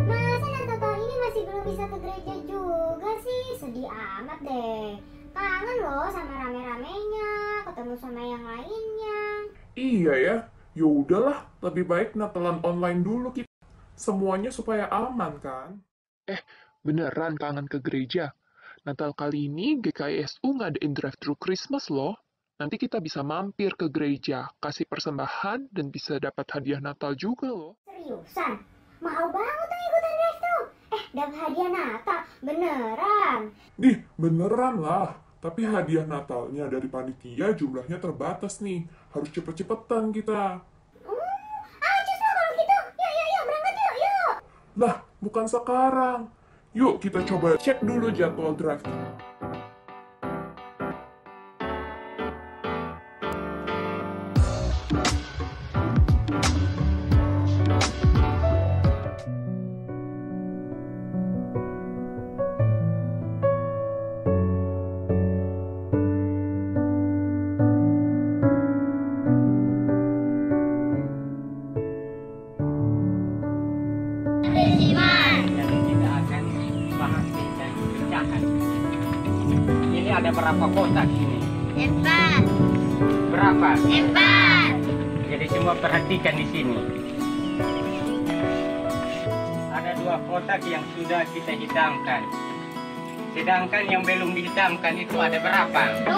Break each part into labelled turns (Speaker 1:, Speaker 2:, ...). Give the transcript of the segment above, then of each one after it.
Speaker 1: Masa Natal tahun ini masih belum bisa ke gereja juga sih? Sedih amat deh. Kangen loh sama rame-ramenya, ketemu sama yang lainnya.
Speaker 2: Iya ya, ya udahlah, lebih baik Natalan online dulu kita. Semuanya supaya aman kan?
Speaker 3: Beneran kangen ke gereja? Natal kali ini GKISU ngadain drive-thru Christmas loh. Nanti kita bisa mampir ke gereja, kasih persembahan, dan bisa dapat hadiah Natal juga loh.
Speaker 1: Seriusan? Mau banget tuh ikutan drive-thru. Dapat hadiah Natal? Beneran?
Speaker 2: Beneran lah. Tapi hadiah Natalnya dari panitia jumlahnya terbatas nih. Harus cepet-cepetan kita.
Speaker 1: Cus lah kalau gitu. Yuk, berangkat yuk.
Speaker 2: Lah, bukan sekarang. Yuk kita coba cek dulu jadwal drive.
Speaker 4: Ini ada berapa kotak ini?
Speaker 1: 4.
Speaker 4: Berapa?
Speaker 1: 4.
Speaker 4: Jadi semua perhatikan di sini. Ada 2 kotak yang sudah kita hitamkan. Sedangkan yang belum dihitamkan itu ada berapa?
Speaker 1: 2.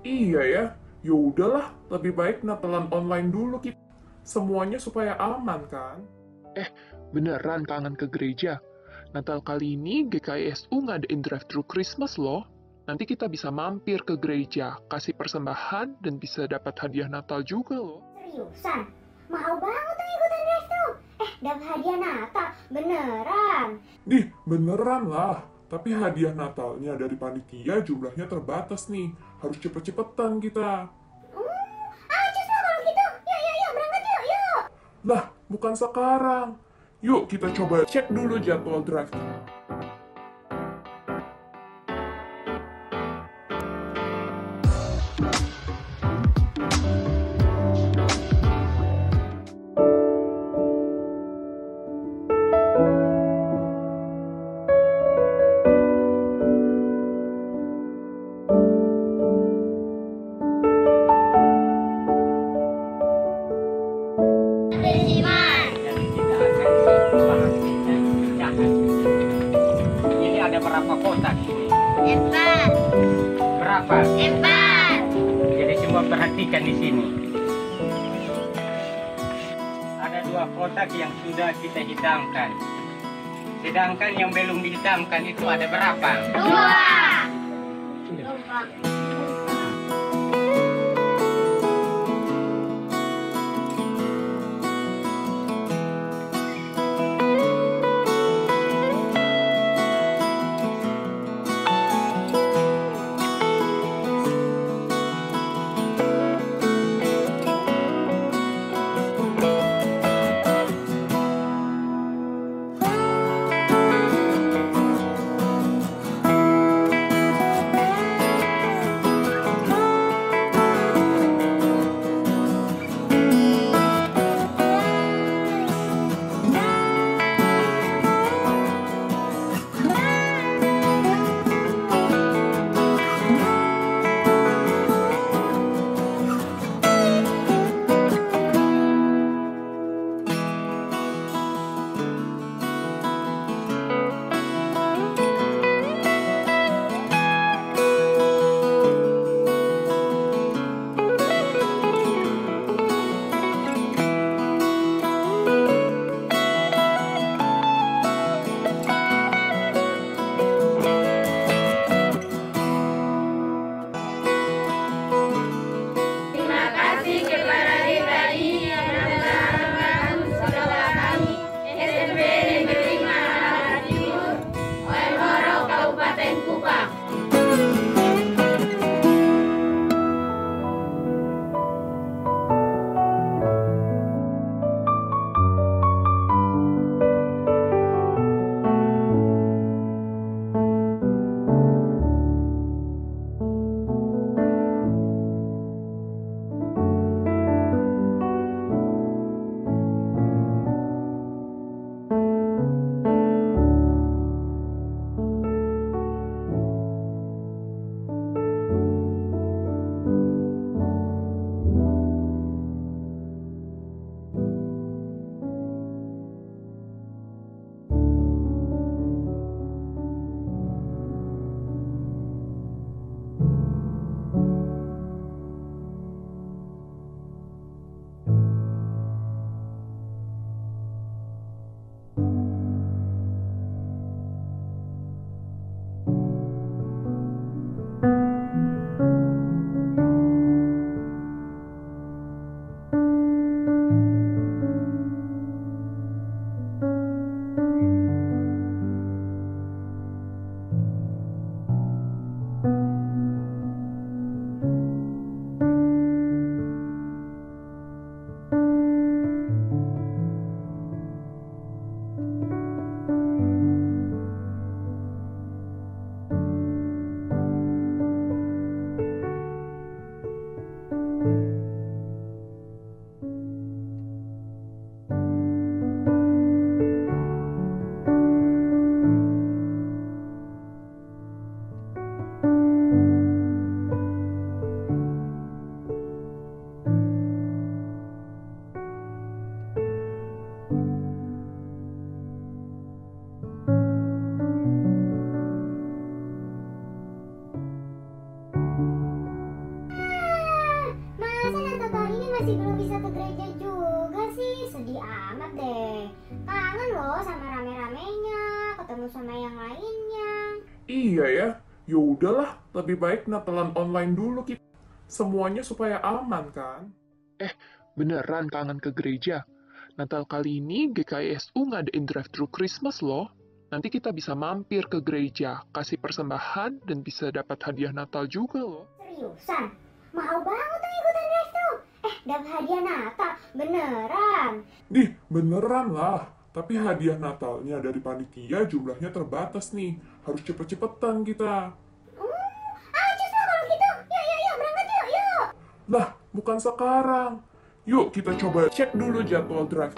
Speaker 2: Iya ya, ya udahlah, lebih baik Natalan online dulu kita. Semuanya supaya aman kan?
Speaker 3: Beneran kangen ke gereja. Natal kali ini GKISU ngadain drive-thru Christmas loh. Nanti kita bisa mampir ke gereja, kasih persembahan, dan bisa dapat hadiah Natal juga loh.
Speaker 1: Seriusan? Mau banget tuh ikutan drive-thru. Dapat hadiah Natal. Beneran?
Speaker 2: Beneran lah. Tapi hadiah Natalnya dari panitia jumlahnya terbatas nih. Harus cepet-cepetan kita.
Speaker 1: Cus lah kalau gitu. Yuk, berangkat yuk.
Speaker 2: Lah, bukan sekarang. Yuk kita coba cek dulu jadwal drive.
Speaker 4: Jadi kita akan bahas tentang pecahan. Ini ada berapa kotak ini?
Speaker 1: 4.
Speaker 4: Berapa?
Speaker 1: 4.
Speaker 4: Jadi semua perhatikan di sini. Ada 2 kotak yang sudah kita hitamkan. Sedangkan yang belum dihitamkan itu ada berapa?
Speaker 1: 2. loh sama rame-ramenya, ketemu sama yang lainnya.
Speaker 2: Iya ya, ya udahlah, lebih baik Natalan online dulu kita. Semuanya supaya aman kan?
Speaker 3: Beneran kangen ke gereja. Natal kali ini GKISU ngadain drive-thru Christmas loh. Nanti kita bisa mampir ke gereja, kasih persembahan, dan bisa dapat hadiah Natal juga loh.
Speaker 1: Seriusan? Mau banget tuh ikutan drive-thru. Dapat hadiah Natal, beneran.
Speaker 2: Beneran lah. Tapi hadiah Natalnya dari panitia jumlahnya terbatas nih. Harus cepet-cepetan kita.
Speaker 1: Cus lah kalau gitu. Yuk, berangkat yuk.
Speaker 2: Lah, bukan sekarang. Yuk kita coba cek dulu jadwal drive.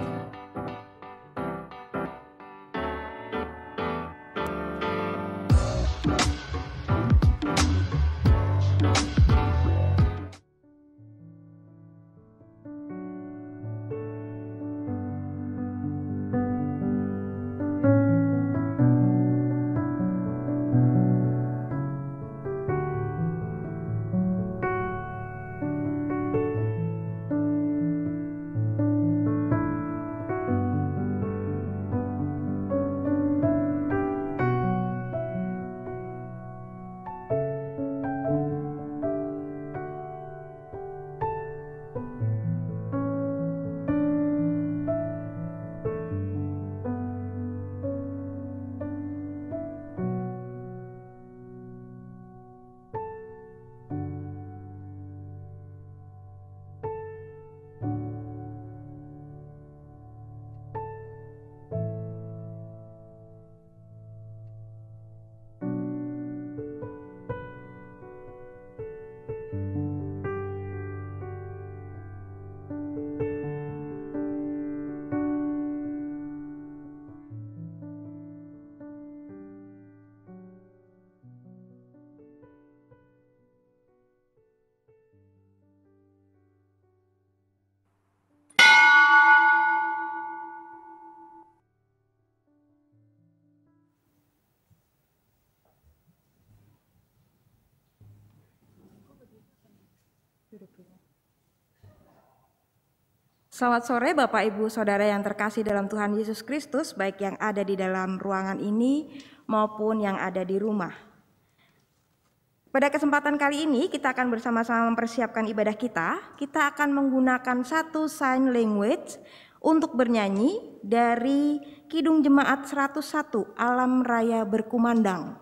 Speaker 5: Selamat sore Bapak Ibu Saudara yang terkasih dalam Tuhan Yesus Kristus, baik yang ada di dalam ruangan ini maupun yang ada di rumah. Pada kesempatan kali ini kita akan bersama-sama mempersiapkan ibadah kita. Kita akan menggunakan satu sign language untuk bernyanyi dari Kidung Jemaat 101, Alam Raya Berkumandang.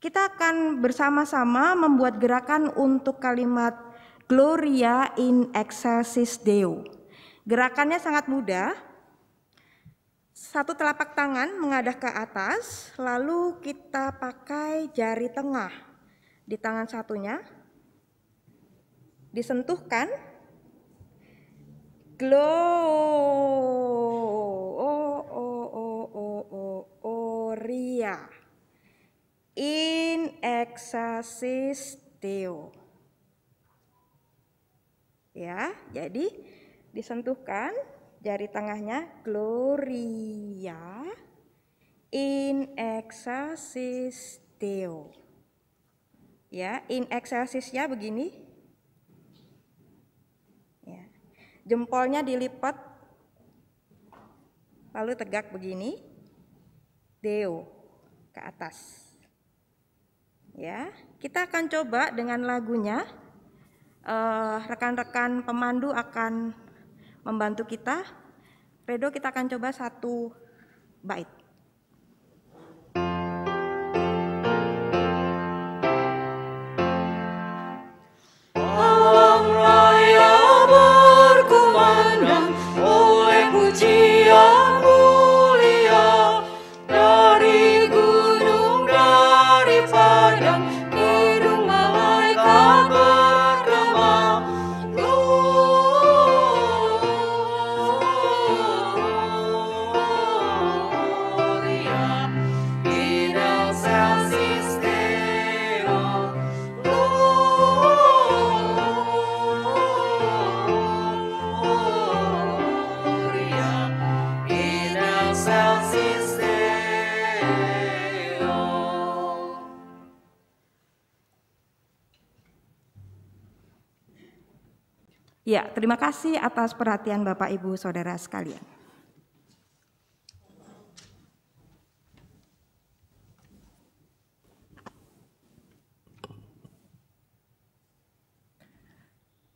Speaker 5: Kita akan bersama-sama membuat gerakan untuk kalimat Gloria in excelsis Deo. Gerakannya sangat mudah. Satu telapak tangan mengadah ke atas, lalu kita pakai jari tengah di tangan satunya. Disentuhkan. Gloria in excelsis Deo. Ya, jadi disentuhkan jari tengahnya Gloria in excelsis Deo. Ya, in excelsisnya begini. Ya. Jempolnya dilipat lalu tegak begini. Deo ke atas. Ya, kita akan coba dengan lagunya. Rekan-rekan pemandu akan membantu kita. Redo, kita akan coba satu bait.
Speaker 6: Alam raya berkumandang oleh pujian mulia dari gunung, dari padang, hidung malaikat bergema. Gloria in excelsis Deo. Gloria in excelsis Deo.
Speaker 5: Ya, terima kasih atas perhatian Bapak Ibu Saudara sekalian.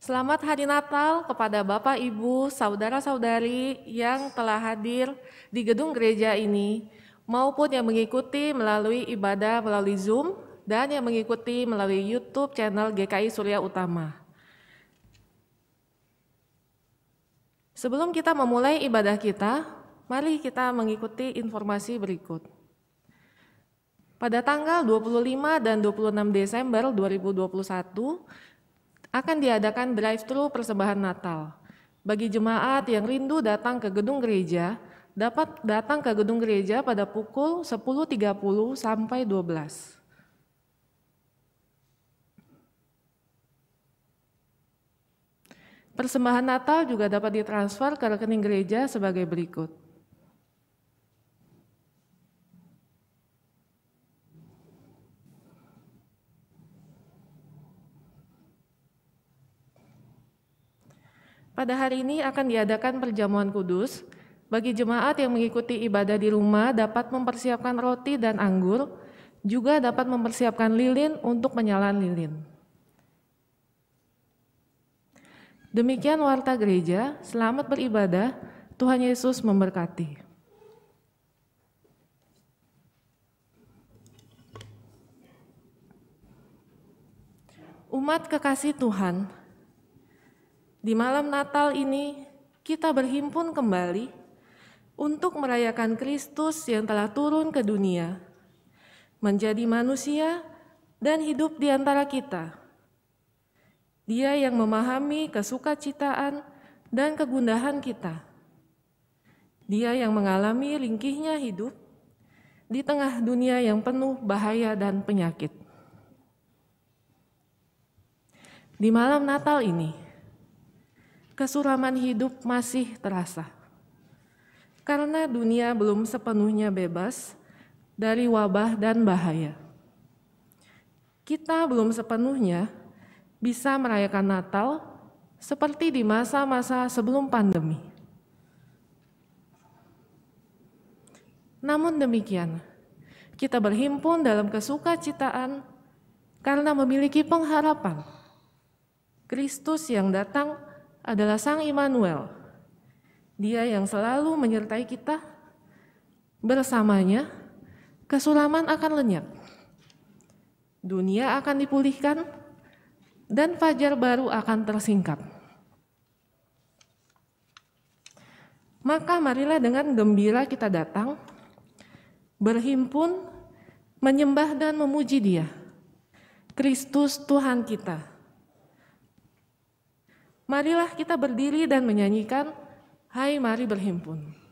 Speaker 7: Selamat Hari Natal kepada Bapak, Ibu, saudara-saudari yang telah hadir di gedung gereja ini, maupun yang mengikuti melalui ibadah melalui Zoom, dan yang mengikuti melalui YouTube channel GKI Surya Utama. Sebelum kita memulai ibadah kita, mari kita mengikuti informasi berikut. Pada tanggal 25 dan 26 Desember 2021, akan diadakan drive-thru persembahan Natal. Bagi jemaat yang rindu datang ke gedung gereja, dapat datang ke gedung gereja pada pukul 10.30 sampai 12. Persembahan Natal juga dapat ditransfer ke rekening gereja sebagai berikut. Pada hari ini akan diadakan perjamuan kudus. Bagi jemaat yang mengikuti ibadah di rumah dapat mempersiapkan roti dan anggur, juga dapat mempersiapkan lilin untuk penyalaan lilin. Demikian warta gereja, selamat beribadah, Tuhan Yesus memberkati. Umat kekasih Tuhan, di malam Natal ini kita berhimpun kembali untuk merayakan Kristus yang telah turun ke dunia, menjadi manusia dan hidup di antara kita. Dia yang memahami kesukacitaan dan kegundahan kita. Dia yang mengalami ringkihnya hidup di tengah dunia yang penuh bahaya dan penyakit. Di malam Natal ini, kesuraman hidup masih terasa. Karena dunia belum sepenuhnya bebas dari wabah dan bahaya. Kita belum sepenuhnya bisa merayakan Natal seperti di masa-masa sebelum pandemi. Namun demikian, kita berhimpun dalam kesukacitaan karena memiliki pengharapan. Kristus yang datang adalah Sang Immanuel. Dia yang selalu menyertai kita. Bersamanya, kesuraman akan lenyap. Dunia akan dipulihkan, dan fajar baru akan tersingkap. Maka marilah dengan gembira kita datang, berhimpun, menyembah dan memuji Dia, Kristus Tuhan kita. Marilah kita berdiri dan menyanyikan, "Hai mari berhimpun."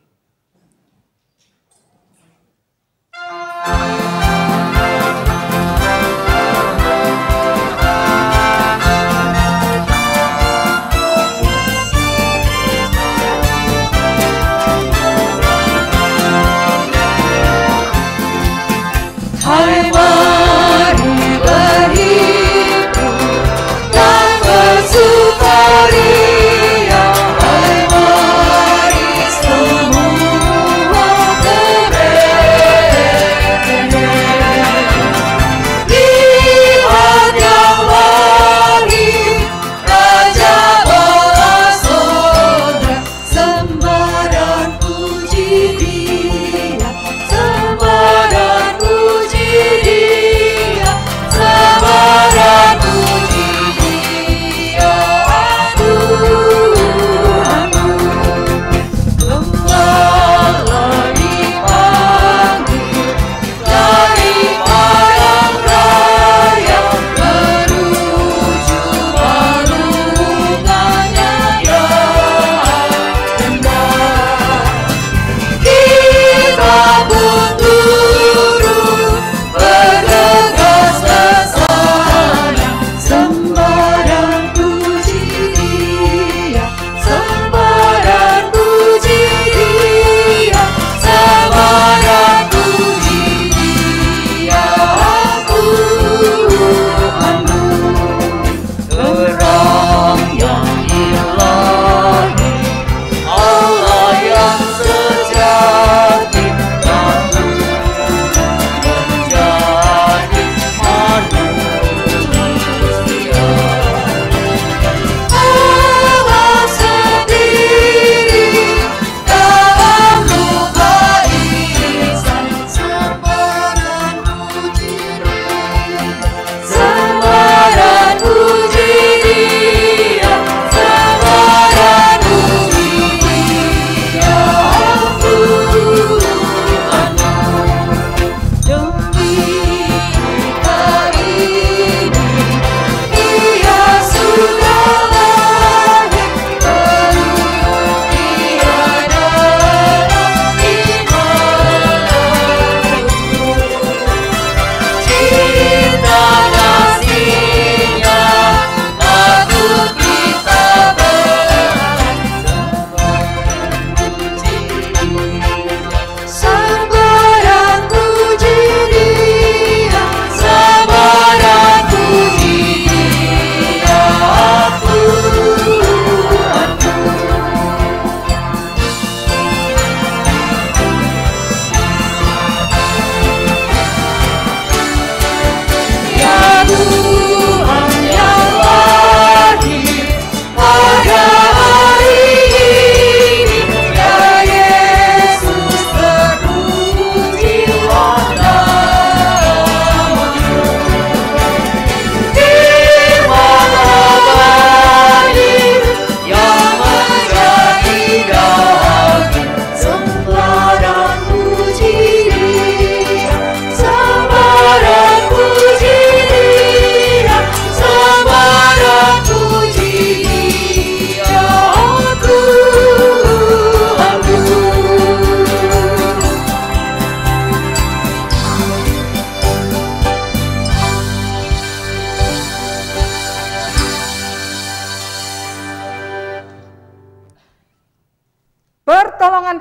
Speaker 6: Hai mari berhimpun dan bersukaria, hai mari semua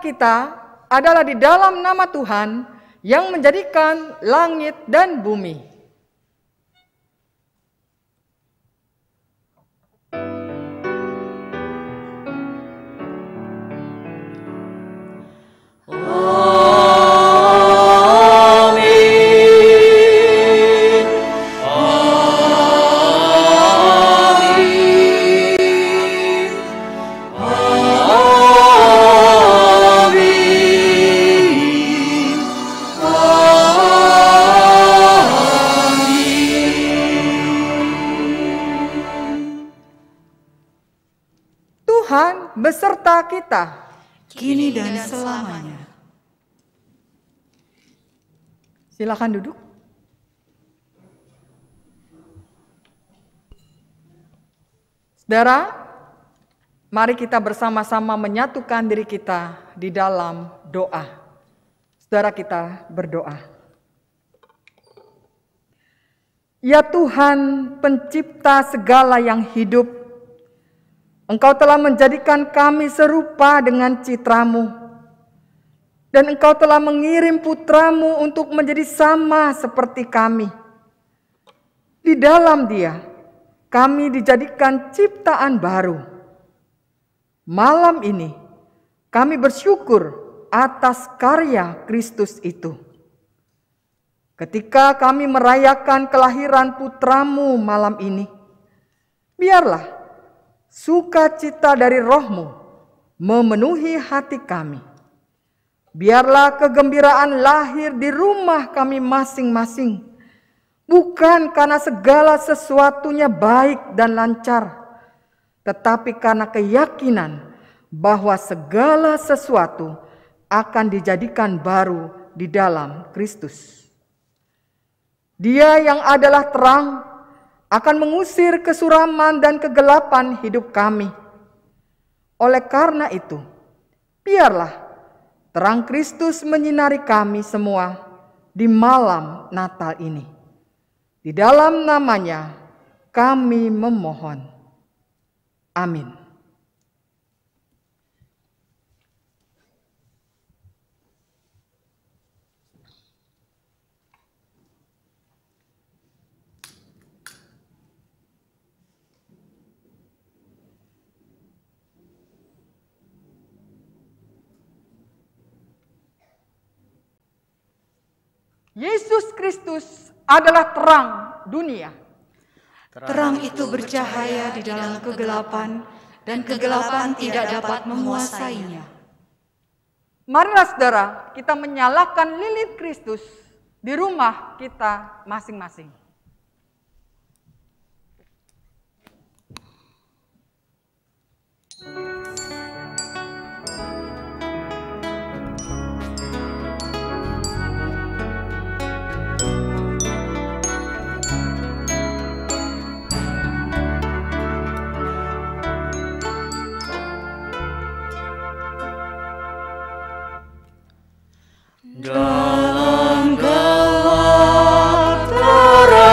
Speaker 8: kita adalah di dalam nama Tuhan yang menjadikan langit dan bumi. Tuhan beserta kita,
Speaker 6: kini dan selamanya.
Speaker 8: Silakan duduk. Saudara, mari kita bersama-sama menyatukan diri kita di dalam doa. Saudara, kita berdoa. Ya Tuhan, pencipta segala yang hidup, Engkau telah menjadikan kami serupa dengan citra-Mu, dan Engkau telah mengirim putra-Mu untuk menjadi sama seperti kami. Di dalam Dia, kami dijadikan ciptaan baru. Malam ini, kami bersyukur atas karya Kristus itu. Ketika kami merayakan kelahiran putra-Mu malam ini, biarlah sukacita dari Roh-Mu memenuhi hati kami. Biarlah kegembiraan lahir di rumah kami masing-masing, bukan karena segala sesuatunya baik dan lancar, tetapi karena keyakinan bahwa segala sesuatu akan dijadikan baru di dalam Kristus. Dia yang adalah terang akan mengusir kesuraman dan kegelapan hidup kami. Oleh karena itu, biarlah terang Kristus menyinari kami semua di malam Natal ini. Di dalam nama-Nya kami memohon. Amin. Yesus Kristus adalah terang dunia.
Speaker 6: Terang itu bercahaya di dalam kegelapan, dan kegelapan tidak dapat menguasainya.
Speaker 8: Marilah saudara, kita menyalakan lilin Kristus di rumah kita masing-masing.
Speaker 6: Dalam gelap terang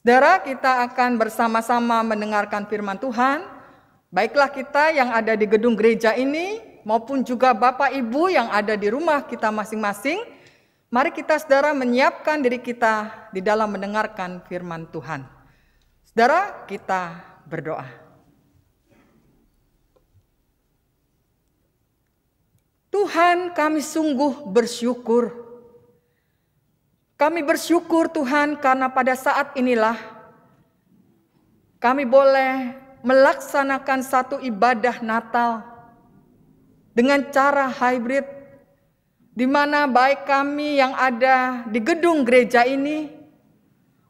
Speaker 8: Saudara, kita akan bersama-sama mendengarkan firman Tuhan. Baiklah kita yang ada di gedung gereja ini, maupun juga Bapak Ibu yang ada di rumah kita masing-masing. Mari kita, saudara, menyiapkan diri kita di dalam mendengarkan firman Tuhan. Saudara, kita berdoa. Tuhan, kami sungguh bersyukur. Kami bersyukur Tuhan karena pada saat inilah kami boleh melaksanakan satu ibadah Natal dengan cara hybrid, di mana baik kami yang ada di gedung gereja ini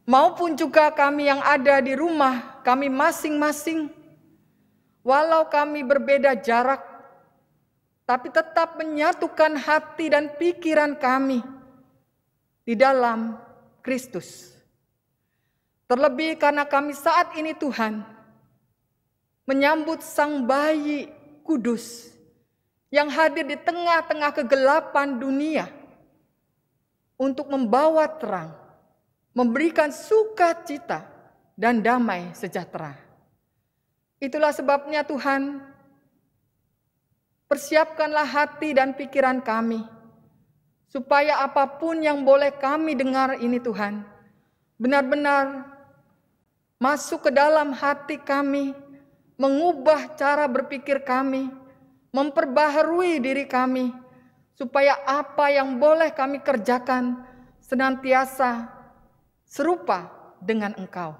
Speaker 8: maupun juga kami yang ada di rumah kami masing-masing, walau kami berbeda jarak, tapi tetap menyatukan hati dan pikiran kami di dalam Kristus. Terlebih karena kami saat ini Tuhan menyambut Sang Bayi Kudus yang hadir di tengah-tengah kegelapan dunia untuk membawa terang, memberikan sukacita dan damai sejahtera. Itulah sebabnya Tuhan, persiapkanlah hati dan pikiran kami, supaya apapun yang boleh kami dengar ini Tuhan, benar-benar masuk ke dalam hati kami, mengubah cara berpikir kami, memperbaharui diri kami, supaya apa yang boleh kami kerjakan senantiasa serupa dengan Engkau.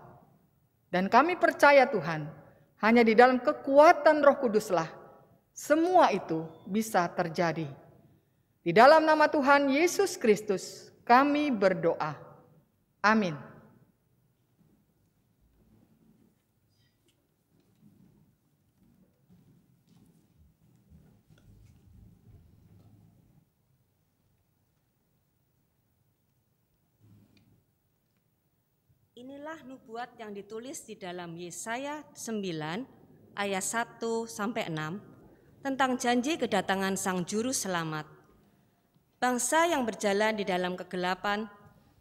Speaker 8: Dan kami percaya Tuhan, hanya di dalam kekuatan Roh Kuduslah semua itu bisa terjadi. Di dalam nama Tuhan Yesus Kristus kami berdoa. Amin.
Speaker 9: Inilah nubuat yang ditulis di dalam Yesaya 9 ayat 1-6 tentang janji kedatangan Sang Juru Selamat. Bangsa yang berjalan di dalam kegelapan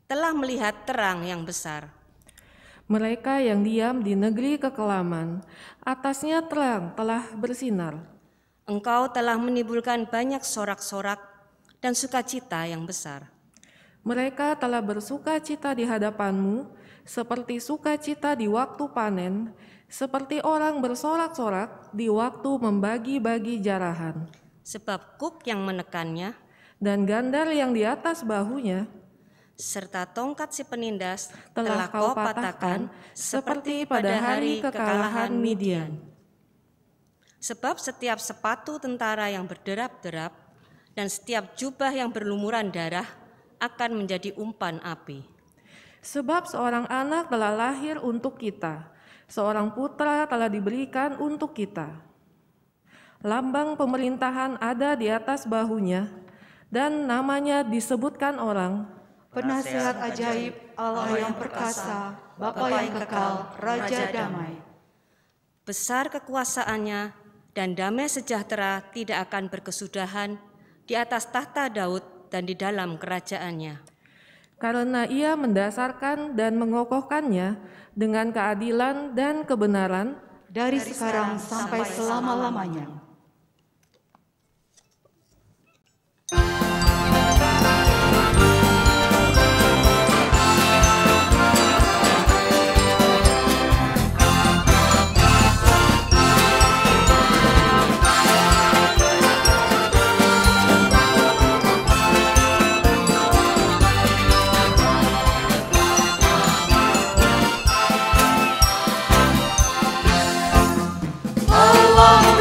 Speaker 9: telah melihat terang yang besar.
Speaker 7: Mereka yang diam di negeri kekelaman, atasnya terang telah bersinar.
Speaker 9: Engkau telah menimbulkan banyak sorak-sorak dan sukacita yang besar.
Speaker 7: Mereka telah bersukacita di hadapanmu, seperti sukacita di waktu panen, seperti orang bersorak-sorak di waktu membagi-bagi jarahan.
Speaker 9: Sebab kuk yang menekannya
Speaker 7: dan gandar yang di atas bahunya,
Speaker 9: serta tongkat si penindas
Speaker 7: telah kau patahkan, seperti pada hari kekalahan Midian.
Speaker 9: Sebab setiap sepatu tentara yang berderap-derap dan setiap jubah yang berlumuran darah akan menjadi umpan api.
Speaker 7: Sebab seorang anak telah lahir untuk kita, seorang putra telah diberikan untuk kita. Lambang pemerintahan ada di atas bahunya, dan namanya disebutkan orang,
Speaker 6: Penasihat ajaib, Allah yang perkasa, Bapa yang kekal, Raja damai.
Speaker 9: Besar kekuasaannya dan damai sejahtera tidak akan berkesudahan di atas tahta Daud dan di dalam kerajaannya.
Speaker 7: Karena ia mendasarkan dan mengokohkannya dengan keadilan dan kebenaran
Speaker 6: dari sekarang sampai selama-lamanya.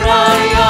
Speaker 10: Raya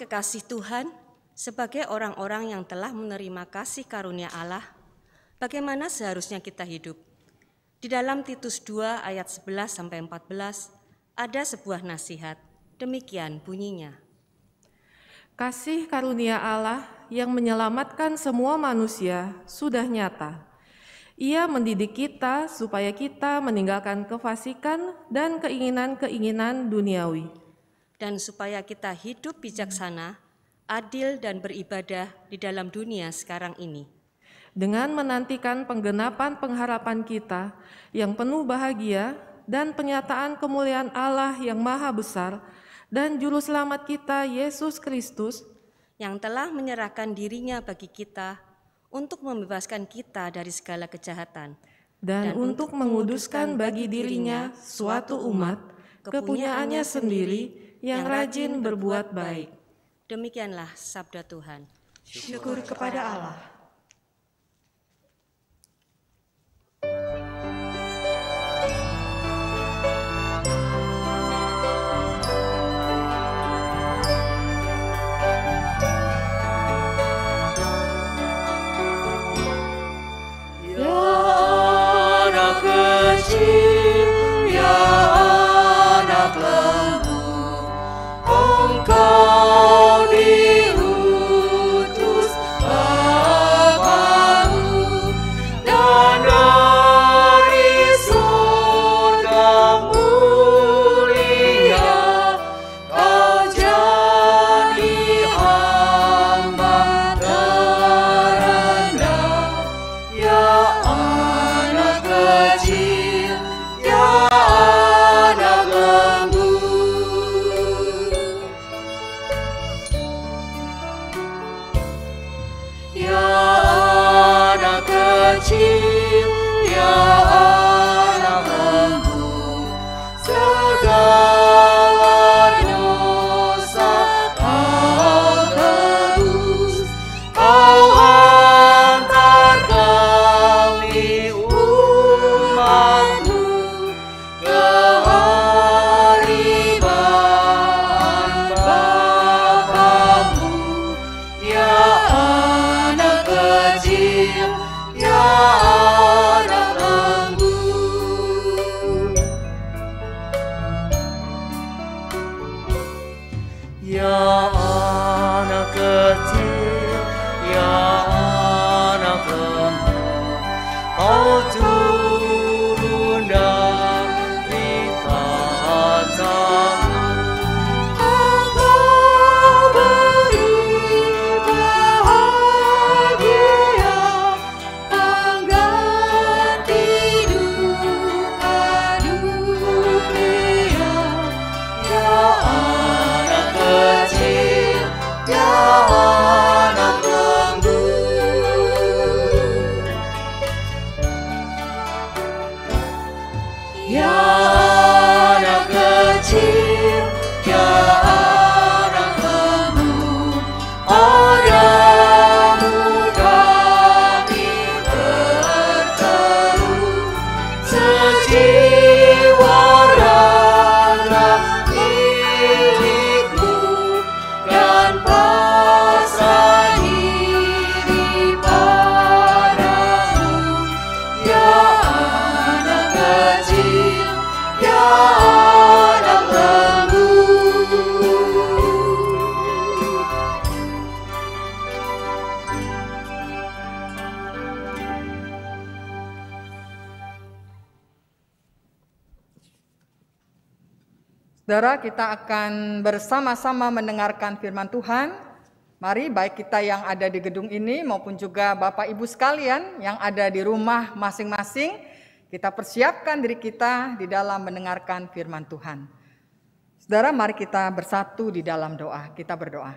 Speaker 9: kekasih Tuhan, sebagai orang-orang yang telah menerima kasih karunia Allah, bagaimana seharusnya kita hidup? Di dalam Titus 2 ayat 11-14 ada sebuah nasihat, demikian bunyinya.
Speaker 7: Kasih karunia Allah yang menyelamatkan semua manusia sudah nyata. Ia mendidik kita supaya kita meninggalkan kefasikan dan keinginan-keinginan duniawi.
Speaker 9: Dan supaya kita hidup bijaksana, adil dan beribadah di dalam dunia sekarang ini.
Speaker 7: Dengan menantikan penggenapan pengharapan kita yang penuh bahagia dan penyataan kemuliaan Allah yang maha besar dan Juru Selamat kita, Yesus Kristus,
Speaker 9: yang telah menyerahkan dirinya bagi kita untuk membebaskan kita dari segala kejahatan,
Speaker 7: dan untuk menguduskan bagi dirinya suatu umat, kepunyaannya sendiri yang rajin berbuat baik.
Speaker 9: Demikianlah sabda Tuhan.
Speaker 6: Syukur kepada Allah.
Speaker 8: Saudara, kita akan bersama-sama mendengarkan firman Tuhan. Mari baik kita yang ada di gedung ini maupun juga Bapak Ibu sekalian yang ada di rumah masing-masing, kita persiapkan diri kita di dalam mendengarkan firman Tuhan. Saudara, mari kita bersatu di dalam doa. Kita berdoa.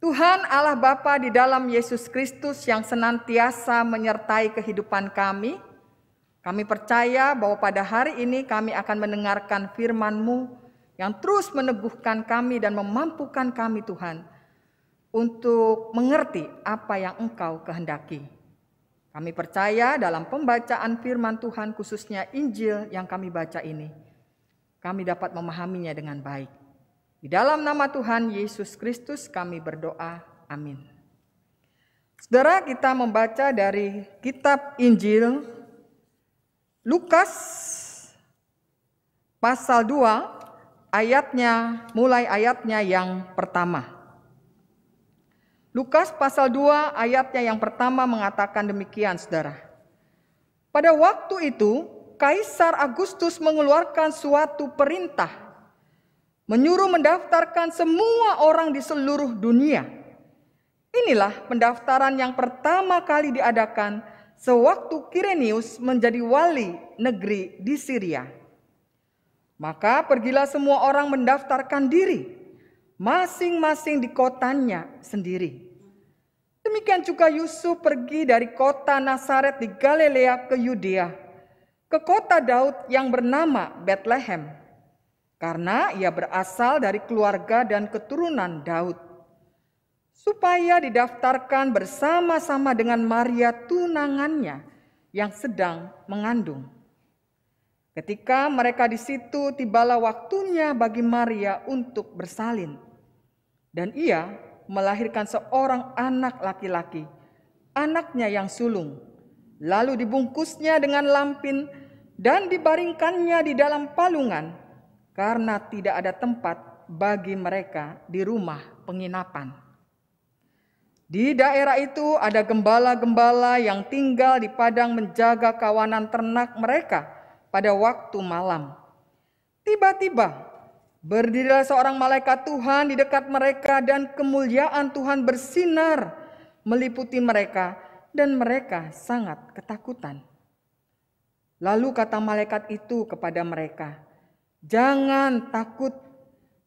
Speaker 8: Tuhan Allah Bapa di dalam Yesus Kristus yang senantiasa menyertai kehidupan kami, kami percaya bahwa pada hari ini kami akan mendengarkan firman-Mu yang terus meneguhkan kami dan memampukan kami Tuhan untuk mengerti apa yang Engkau kehendaki. Kami percaya dalam pembacaan firman Tuhan khususnya Injil yang kami baca ini, kami dapat memahaminya dengan baik. Di dalam nama Tuhan Yesus Kristus kami berdoa. Amin. Saudara, kita membaca dari kitab Injil Lukas pasal 2 mulai ayatnya yang pertama. Lukas pasal 2 ayatnya yang pertama mengatakan demikian, saudara. Pada waktu itu, Kaisar Agustus mengeluarkan suatu perintah menyuruh mendaftarkan semua orang di seluruh dunia. Inilah pendaftaran yang pertama kali diadakan sewaktu Kirenius menjadi wali negeri di Syria. Maka pergilah semua orang mendaftarkan diri, masing-masing di kotanya sendiri. Demikian juga Yusuf pergi dari kota Nazaret di Galilea ke Yudea, ke kota Daud yang bernama Betlehem, karena ia berasal dari keluarga dan keturunan Daud, supaya didaftarkan bersama-sama dengan Maria tunangannya yang sedang mengandung. Ketika mereka di situ, tibalah waktunya bagi Maria untuk bersalin, dan ia melahirkan seorang anak laki-laki, anaknya yang sulung. Lalu dibungkusnya dengan lampin dan dibaringkannya di dalam palungan, karena tidak ada tempat bagi mereka di rumah penginapan. Di daerah itu ada gembala-gembala yang tinggal di padang menjaga kawanan ternak mereka pada waktu malam. Tiba-tiba berdirilah seorang malaikat Tuhan di dekat mereka, dan kemuliaan Tuhan bersinar meliputi mereka, dan mereka sangat ketakutan. Lalu kata malaikat itu kepada mereka, "Jangan takut,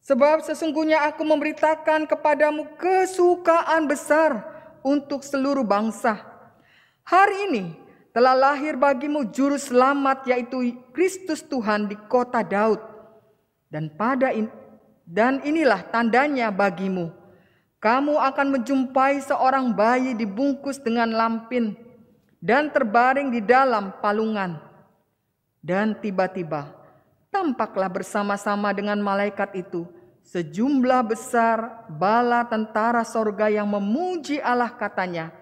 Speaker 8: sebab sesungguhnya aku memberitakan kepadamu kesukaan besar untuk seluruh bangsa. Hari ini telah lahir bagimu juru selamat, yaitu Kristus Tuhan di kota Daud. Dan inilah tandanya bagimu. Kamu akan menjumpai seorang bayi dibungkus dengan lampin dan terbaring di dalam palungan." Dan tiba-tiba tampaklah bersama-sama dengan malaikat itu sejumlah besar bala tentara sorga yang memuji Allah, katanya,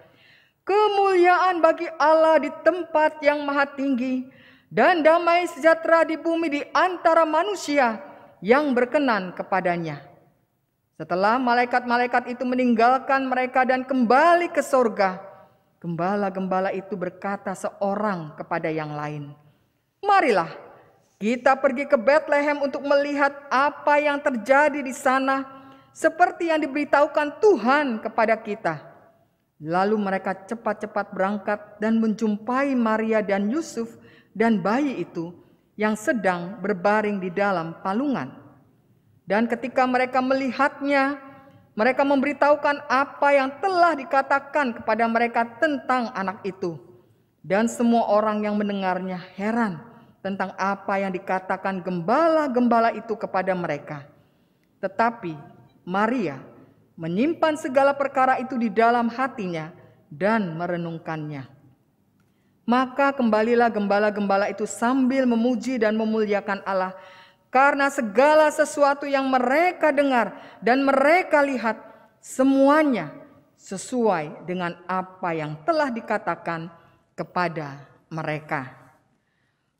Speaker 8: "Kemuliaan bagi Allah di tempat yang maha tinggi, dan damai sejahtera di bumi di antara manusia yang berkenan kepadanya." Setelah malaikat-malaikat itu meninggalkan mereka dan kembali ke sorga, gembala-gembala itu berkata seorang kepada yang lain, "Marilah kita pergi ke Betlehem untuk melihat apa yang terjadi di sana, seperti yang diberitahukan Tuhan kepada kita." Lalu mereka cepat-cepat berangkat dan menjumpai Maria dan Yusuf dan bayi itu yang sedang berbaring di dalam palungan. Dan ketika mereka melihatnya, mereka memberitahukan apa yang telah dikatakan kepada mereka tentang anak itu. Dan semua orang yang mendengarnya heran tentang apa yang dikatakan gembala-gembala itu kepada mereka. Tetapi Maria menyimpan segala perkara itu di dalam hatinya dan merenungkannya. Maka kembalilah gembala-gembala itu sambil memuji dan memuliakan Allah, karena segala sesuatu yang mereka dengar dan mereka lihat, semuanya sesuai dengan apa yang telah dikatakan kepada mereka.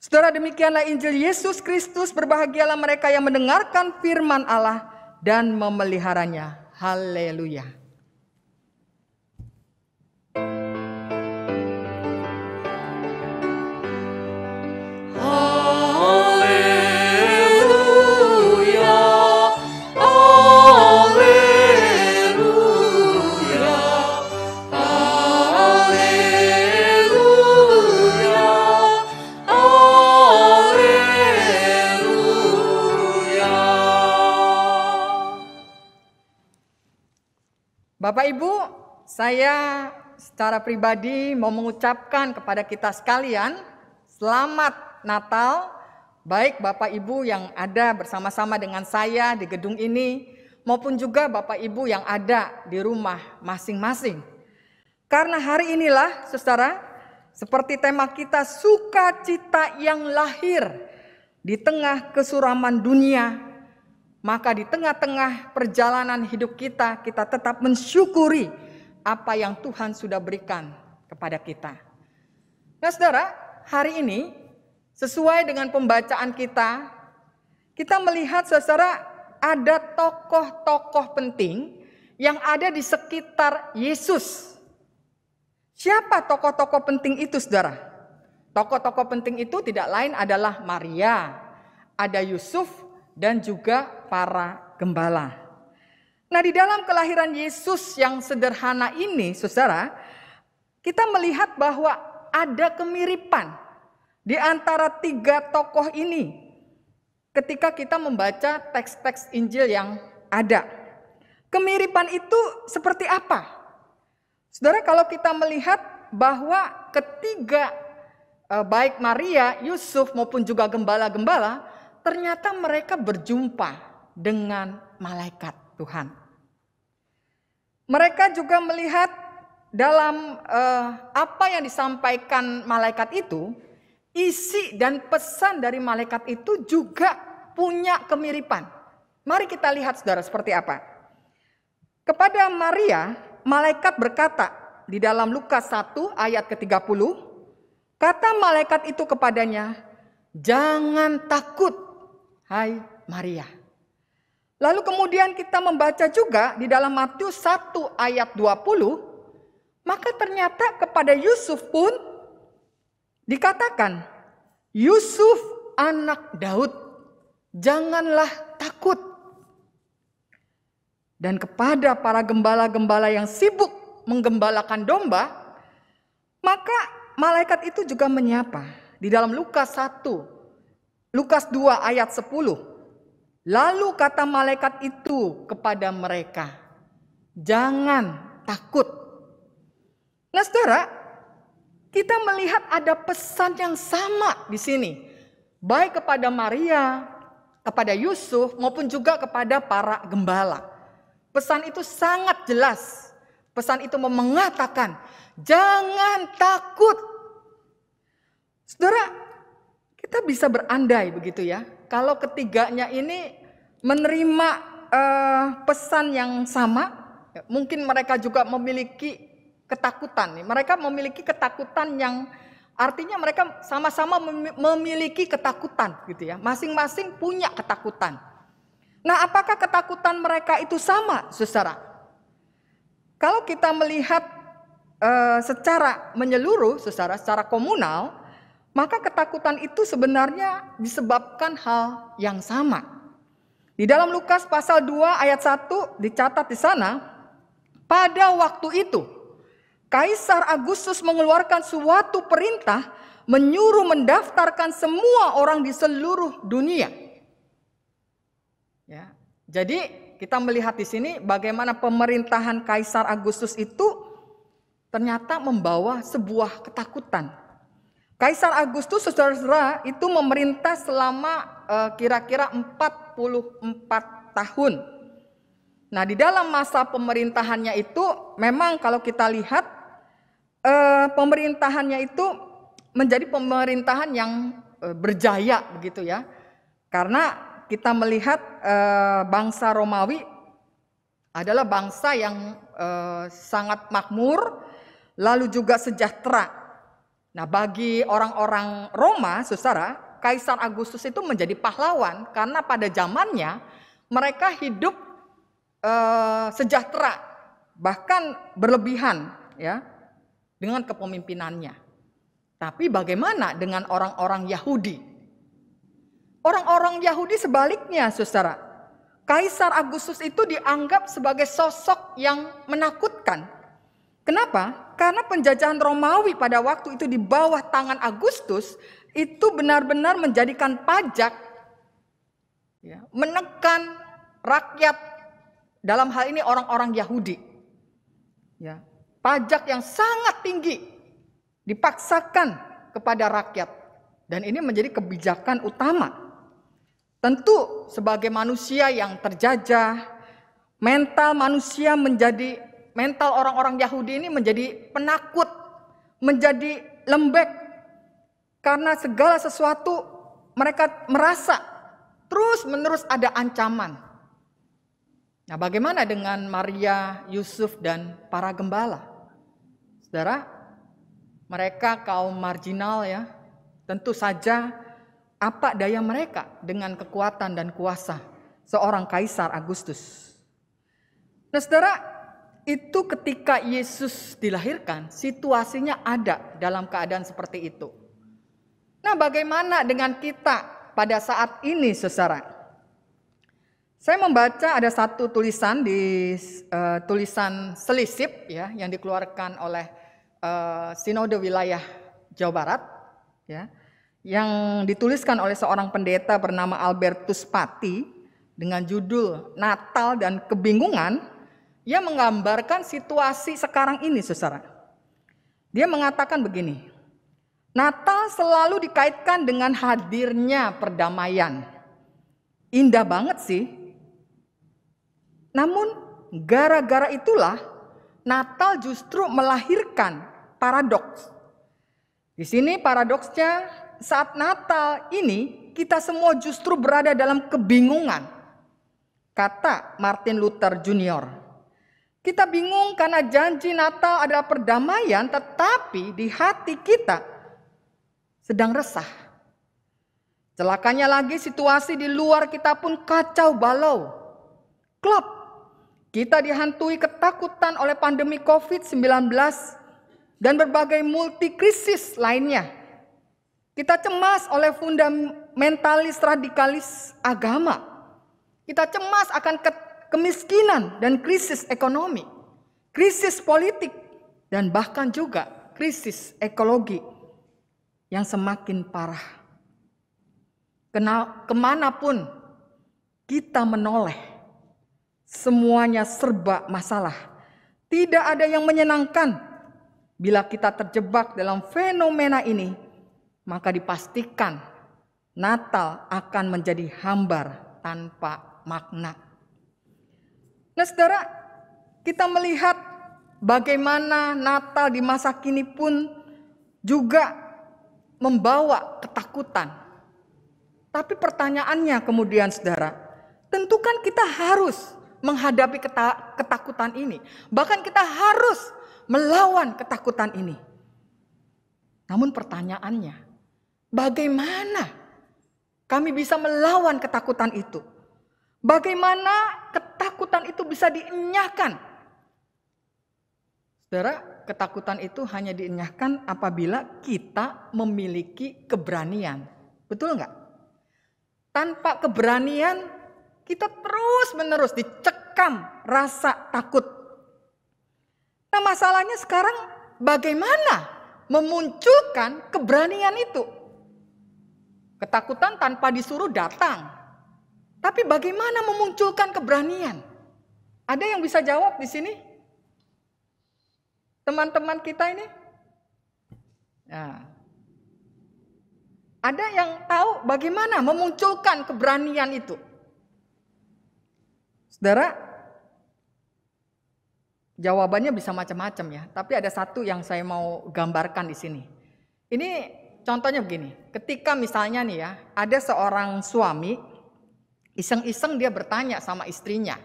Speaker 8: Saudara, demikianlah Injil Yesus Kristus. Berbahagialah mereka yang mendengarkan firman Allah dan memeliharanya. Haleluya. Bapak Ibu, saya secara pribadi mau mengucapkan kepada kita sekalian selamat Natal, baik Bapak Ibu yang ada bersama-sama dengan saya di gedung ini, maupun juga Bapak Ibu yang ada di rumah masing-masing. Karena hari inilah, saudara, seperti tema kita, sukacita yang lahir di tengah kesuraman dunia, maka di tengah-tengah perjalanan hidup kita, kita tetap mensyukuri apa yang Tuhan sudah berikan kepada kita. Nah saudara, hari ini sesuai dengan pembacaan kita melihat saudara ada tokoh-tokoh penting yang ada di sekitar Yesus. Siapa tokoh-tokoh penting itu saudara? Tokoh-tokoh penting itu tidak lain adalah Maria, ada Yusuf, dan juga para gembala. Nah di dalam kelahiran Yesus yang sederhana ini saudara, kita melihat bahwa ada kemiripan di antara tiga tokoh ini ketika kita membaca teks-teks Injil yang ada. Kemiripan itu seperti apa? Saudara, kalau kita melihat bahwa ketiga baik Maria, Yusuf maupun juga gembala-gembala, ternyata mereka berjumpa dengan malaikat Tuhan. Mereka juga melihat dalam apa yang disampaikan malaikat itu, isi dan pesan dari malaikat itu juga punya kemiripan. Mari kita lihat saudara seperti apa. Kepada Maria, malaikat berkata di dalam Lukas 1 ayat ke-30, kata malaikat itu kepadanya, "Jangan takut, hai Maria." Lalu kemudian kita membaca juga di dalam Matius 1 ayat 20, maka ternyata kepada Yusuf pun dikatakan, "Yusuf anak Daud, janganlah takut." Dan kepada para gembala-gembala yang sibuk menggembalakan domba, maka malaikat itu juga menyapa. Di dalam Lukas 2 ayat 10. Lalu kata malaikat itu kepada mereka, "Jangan takut." Nah saudara, kita melihat ada pesan yang sama di sini. Baik kepada Maria, kepada Yusuf, maupun juga kepada para gembala. Pesan itu sangat jelas. Pesan itu mengatakan, jangan takut. Saudara, kita bisa berandai begitu ya. Kalau ketiganya ini menerima pesan yang sama, mungkin mereka juga memiliki ketakutan. Mereka memiliki ketakutan yang artinya mereka sama-sama memiliki ketakutan gitu ya. Masing-masing punya ketakutan. Nah, apakah ketakutan mereka itu sama, saudara? Kalau kita melihat secara menyeluruh, saudara, secara komunal, maka ketakutan itu sebenarnya disebabkan hal yang sama. Di dalam Lukas pasal 2 ayat 1 dicatat di sana, pada waktu itu Kaisar Agustus mengeluarkan suatu perintah menyuruh mendaftarkan semua orang di seluruh dunia. Ya, jadi kita melihat di sini bagaimana pemerintahan Kaisar Agustus itu ternyata membawa sebuah ketakutan. Kaisar Agustus saudara-saudara itu memerintah selama kira-kira 44 tahun. Nah di dalam masa pemerintahannya itu memang kalau kita lihat pemerintahannya itu menjadi pemerintahan yang berjaya begitu ya. Karena kita melihat bangsa Romawi adalah bangsa yang sangat makmur, lalu juga sejahtera. Nah bagi orang-orang Roma, saudara, Kaisar Agustus itu menjadi pahlawan karena pada zamannya mereka hidup sejahtera, bahkan berlebihan ya dengan kepemimpinannya. Tapi bagaimana dengan orang-orang Yahudi? Orang-orang Yahudi sebaliknya, saudara. Kaisar Agustus itu dianggap sebagai sosok yang menakutkan. Kenapa? Karena penjajahan Romawi pada waktu itu di bawah tangan Agustus itu benar-benar menjadikan pajak, ya, menekan rakyat, dalam hal ini orang-orang Yahudi. Ya, pajak yang sangat tinggi dipaksakan kepada rakyat. Dan ini menjadi kebijakan utama. Tentu sebagai manusia yang terjajah, mental manusia menjadi, mental orang-orang Yahudi ini menjadi penakut, menjadi lembek. Karena segala sesuatu mereka merasa terus-menerus ada ancaman. Nah, bagaimana dengan Maria, Yusuf, dan para gembala? Saudara, mereka kaum marginal ya. Tentu saja apa daya mereka dengan kekuatan dan kuasa seorang Kaisar Agustus. Nah, saudara, itu ketika Yesus dilahirkan, situasinya ada dalam keadaan seperti itu. Nah, bagaimana dengan kita pada saat ini, saudara? Saya membaca ada satu tulisan di tulisan Selisip ya, yang dikeluarkan oleh Sinode Wilayah Jawa Barat ya, yang dituliskan oleh seorang pendeta bernama Albertus Pati dengan judul Natal dan Kebingungan. Ia menggambarkan situasi sekarang ini, saudara. Dia mengatakan begini, Natal selalu dikaitkan dengan hadirnya perdamaian. Indah banget sih. Namun gara-gara itulah Natal justru melahirkan paradoks. Di sini paradoksnya, saat Natal ini kita semua justru berada dalam kebingungan. Kata Martin Luther Jr. Kita bingung karena janji Natal adalah perdamaian, tetapi di hati kita sedang resah. Celakanya lagi situasi di luar kita pun kacau balau. Klop, kita dihantui ketakutan oleh pandemi COVID-19 dan berbagai multikrisis lainnya. Kita cemas oleh fundamentalis radikalis agama. Kita cemas akan kemiskinan dan krisis ekonomi, krisis politik, dan bahkan juga krisis ekologi yang semakin parah. Kemanapun kita menoleh, semuanya serba masalah. Tidak ada yang menyenangkan. Bila kita terjebak dalam fenomena ini, maka dipastikan Natal akan menjadi hambar tanpa makna. Nah, saudara, kita melihat bagaimana Natal di masa kini pun juga membawa ketakutan. Tapi pertanyaannya kemudian, saudara, tentu kan kita harus menghadapi ketakutan ini. Bahkan kita harus melawan ketakutan ini. Namun pertanyaannya, bagaimana kami bisa melawan ketakutan itu? Bagaimana ketakutan itu bisa dienyahkan? Saudara, ketakutan itu hanya dienyahkan apabila kita memiliki keberanian. Betul enggak? Tanpa keberanian, kita terus-menerus dicekam rasa takut. Nah, masalahnya sekarang bagaimana memunculkan keberanian itu? Ketakutan tanpa disuruh datang. Tapi bagaimana memunculkan keberanian? Ada yang bisa jawab di sini? Teman-teman kita ini? Nah, ada yang tahu bagaimana memunculkan keberanian itu? Saudara, jawabannya bisa macam-macam ya. Tapi ada satu yang saya mau gambarkan di sini. Ini contohnya begini. Ketika misalnya nih ya, ada seorang suami iseng-iseng dia bertanya sama istrinya.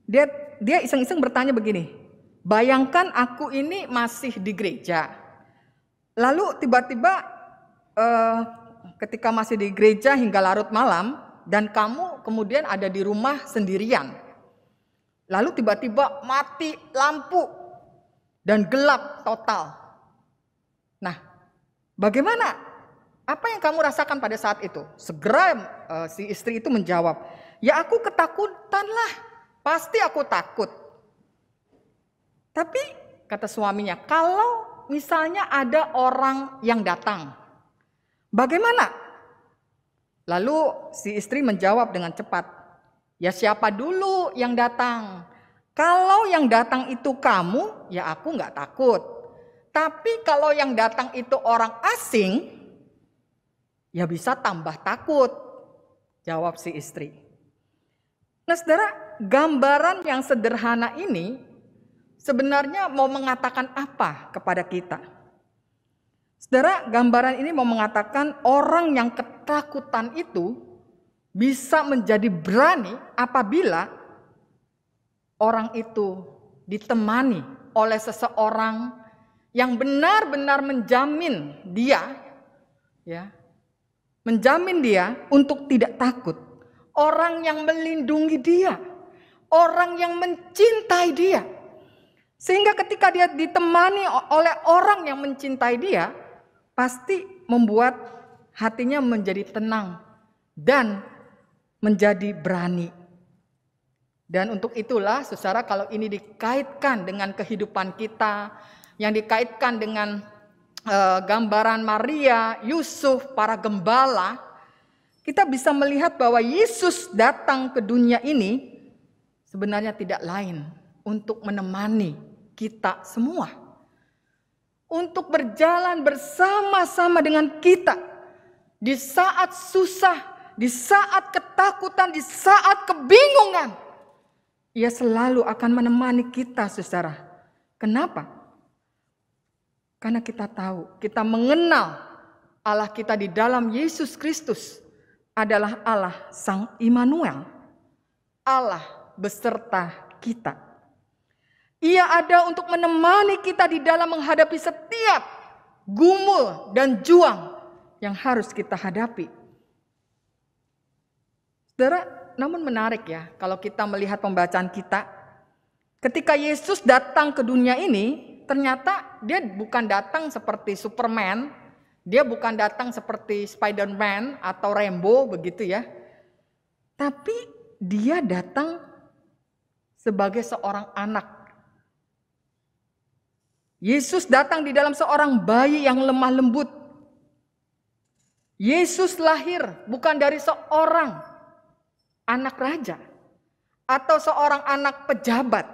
Speaker 8: Dia iseng-iseng bertanya begini, bayangkan aku ini masih di gereja. Lalu tiba-tiba ketika masih di gereja hingga larut malam, dan kamu kemudian ada di rumah sendirian. Lalu tiba-tiba mati lampu dan gelap total. Nah, bagaimana? Apa yang kamu rasakan pada saat itu? Segera si istri itu menjawab, ya aku ketakutan lah, pasti aku takut. Tapi kata suaminya, kalau misalnya ada orang yang datang, bagaimana? Lalu si istri menjawab dengan cepat, ya siapa dulu yang datang? Kalau yang datang itu kamu, ya aku nggak takut. Tapi kalau yang datang itu orang asing, ya bisa tambah takut, jawab si istri. Nah, saudara, gambaran yang sederhana ini sebenarnya mau mengatakan apa kepada kita? Saudara, gambaran ini mau mengatakan orang yang ketakutan itu bisa menjadi berani apabila orang itu ditemani oleh seseorang yang benar-benar menjamin dia, ya, menjamin dia untuk tidak takut. Orang yang melindungi dia, orang yang mencintai dia. Sehingga ketika dia ditemani oleh orang yang mencintai dia, pasti membuat hatinya menjadi tenang dan menjadi berani. Dan untuk itulah, saudara, kalau ini dikaitkan dengan kehidupan kita, yang dikaitkan dengan gambaran Maria, Yusuf, para gembala, kita bisa melihat bahwa Yesus datang ke dunia ini sebenarnya tidak lain untuk menemani kita semua. Untuk berjalan bersama-sama dengan kita di saat susah, di saat ketakutan, di saat kebingungan. Ia selalu akan menemani kita, saudara. Kenapa? Karena kita tahu, kita mengenal Allah kita di dalam Yesus Kristus adalah Allah Sang Immanuel. Allah beserta kita. Ia ada untuk menemani kita di dalam menghadapi setiap gumul dan juang yang harus kita hadapi. Saudara, namun menarik ya, kalau kita melihat pembacaan kita, ketika Yesus datang ke dunia ini, ternyata dia bukan datang seperti Superman, dia bukan datang seperti Spider-Man atau Rambo begitu ya. Tapi dia datang sebagai seorang anak. Yesus datang di dalam seorang bayi yang lemah lembut. Yesus lahir bukan dari seorang anak raja atau seorang anak pejabat.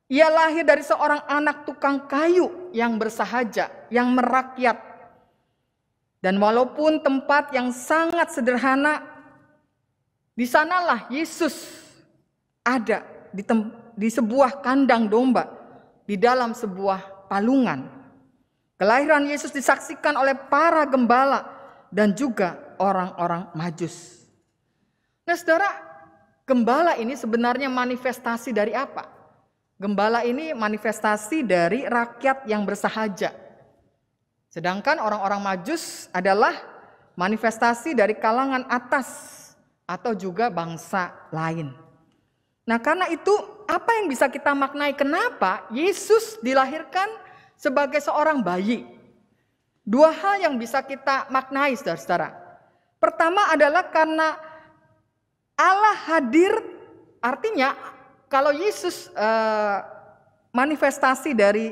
Speaker 8: Ia lahir dari seorang anak tukang kayu yang bersahaja, yang merakyat. Dan walaupun tempat yang sangat sederhana, di sanalah Yesus ada di sebuah kandang domba, di dalam sebuah palungan. Kelahiran Yesus disaksikan oleh para gembala dan juga orang-orang Majus. Nah, saudara, gembala ini sebenarnya manifestasi dari apa? Gembala ini manifestasi dari rakyat yang bersahaja. Sedangkan orang-orang Majus adalah manifestasi dari kalangan atas atau juga bangsa lain. Nah, karena itu apa yang bisa kita maknai kenapa Yesus dilahirkan sebagai seorang bayi? Dua hal yang bisa kita maknai, saudara-saudara. Pertama adalah karena Allah hadir, artinya kalau Yesus manifestasi dari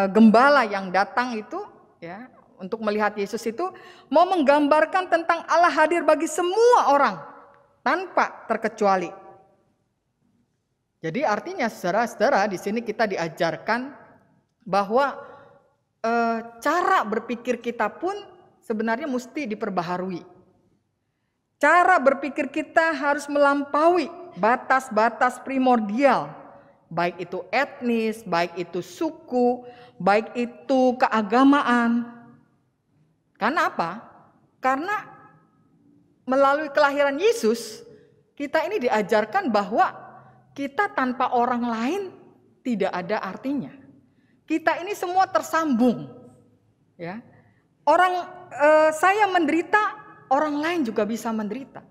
Speaker 8: gembala yang datang itu, ya, untuk melihat Yesus itu mau menggambarkan tentang Allah hadir bagi semua orang tanpa terkecuali. Jadi artinya, saudara-saudara, di sini kita diajarkan bahwa cara berpikir kita pun sebenarnya mesti diperbaharui. Cara berpikir kita harus melampaui batas-batas primordial, baik itu etnis, baik itu suku, baik itu keagamaan. Karena apa? Karena melalui kelahiran Yesus, kita ini diajarkan bahwa kita tanpa orang lain tidak ada artinya. Kita ini semua tersambung. Ya. Saya menderita, orang lain juga bisa menderita.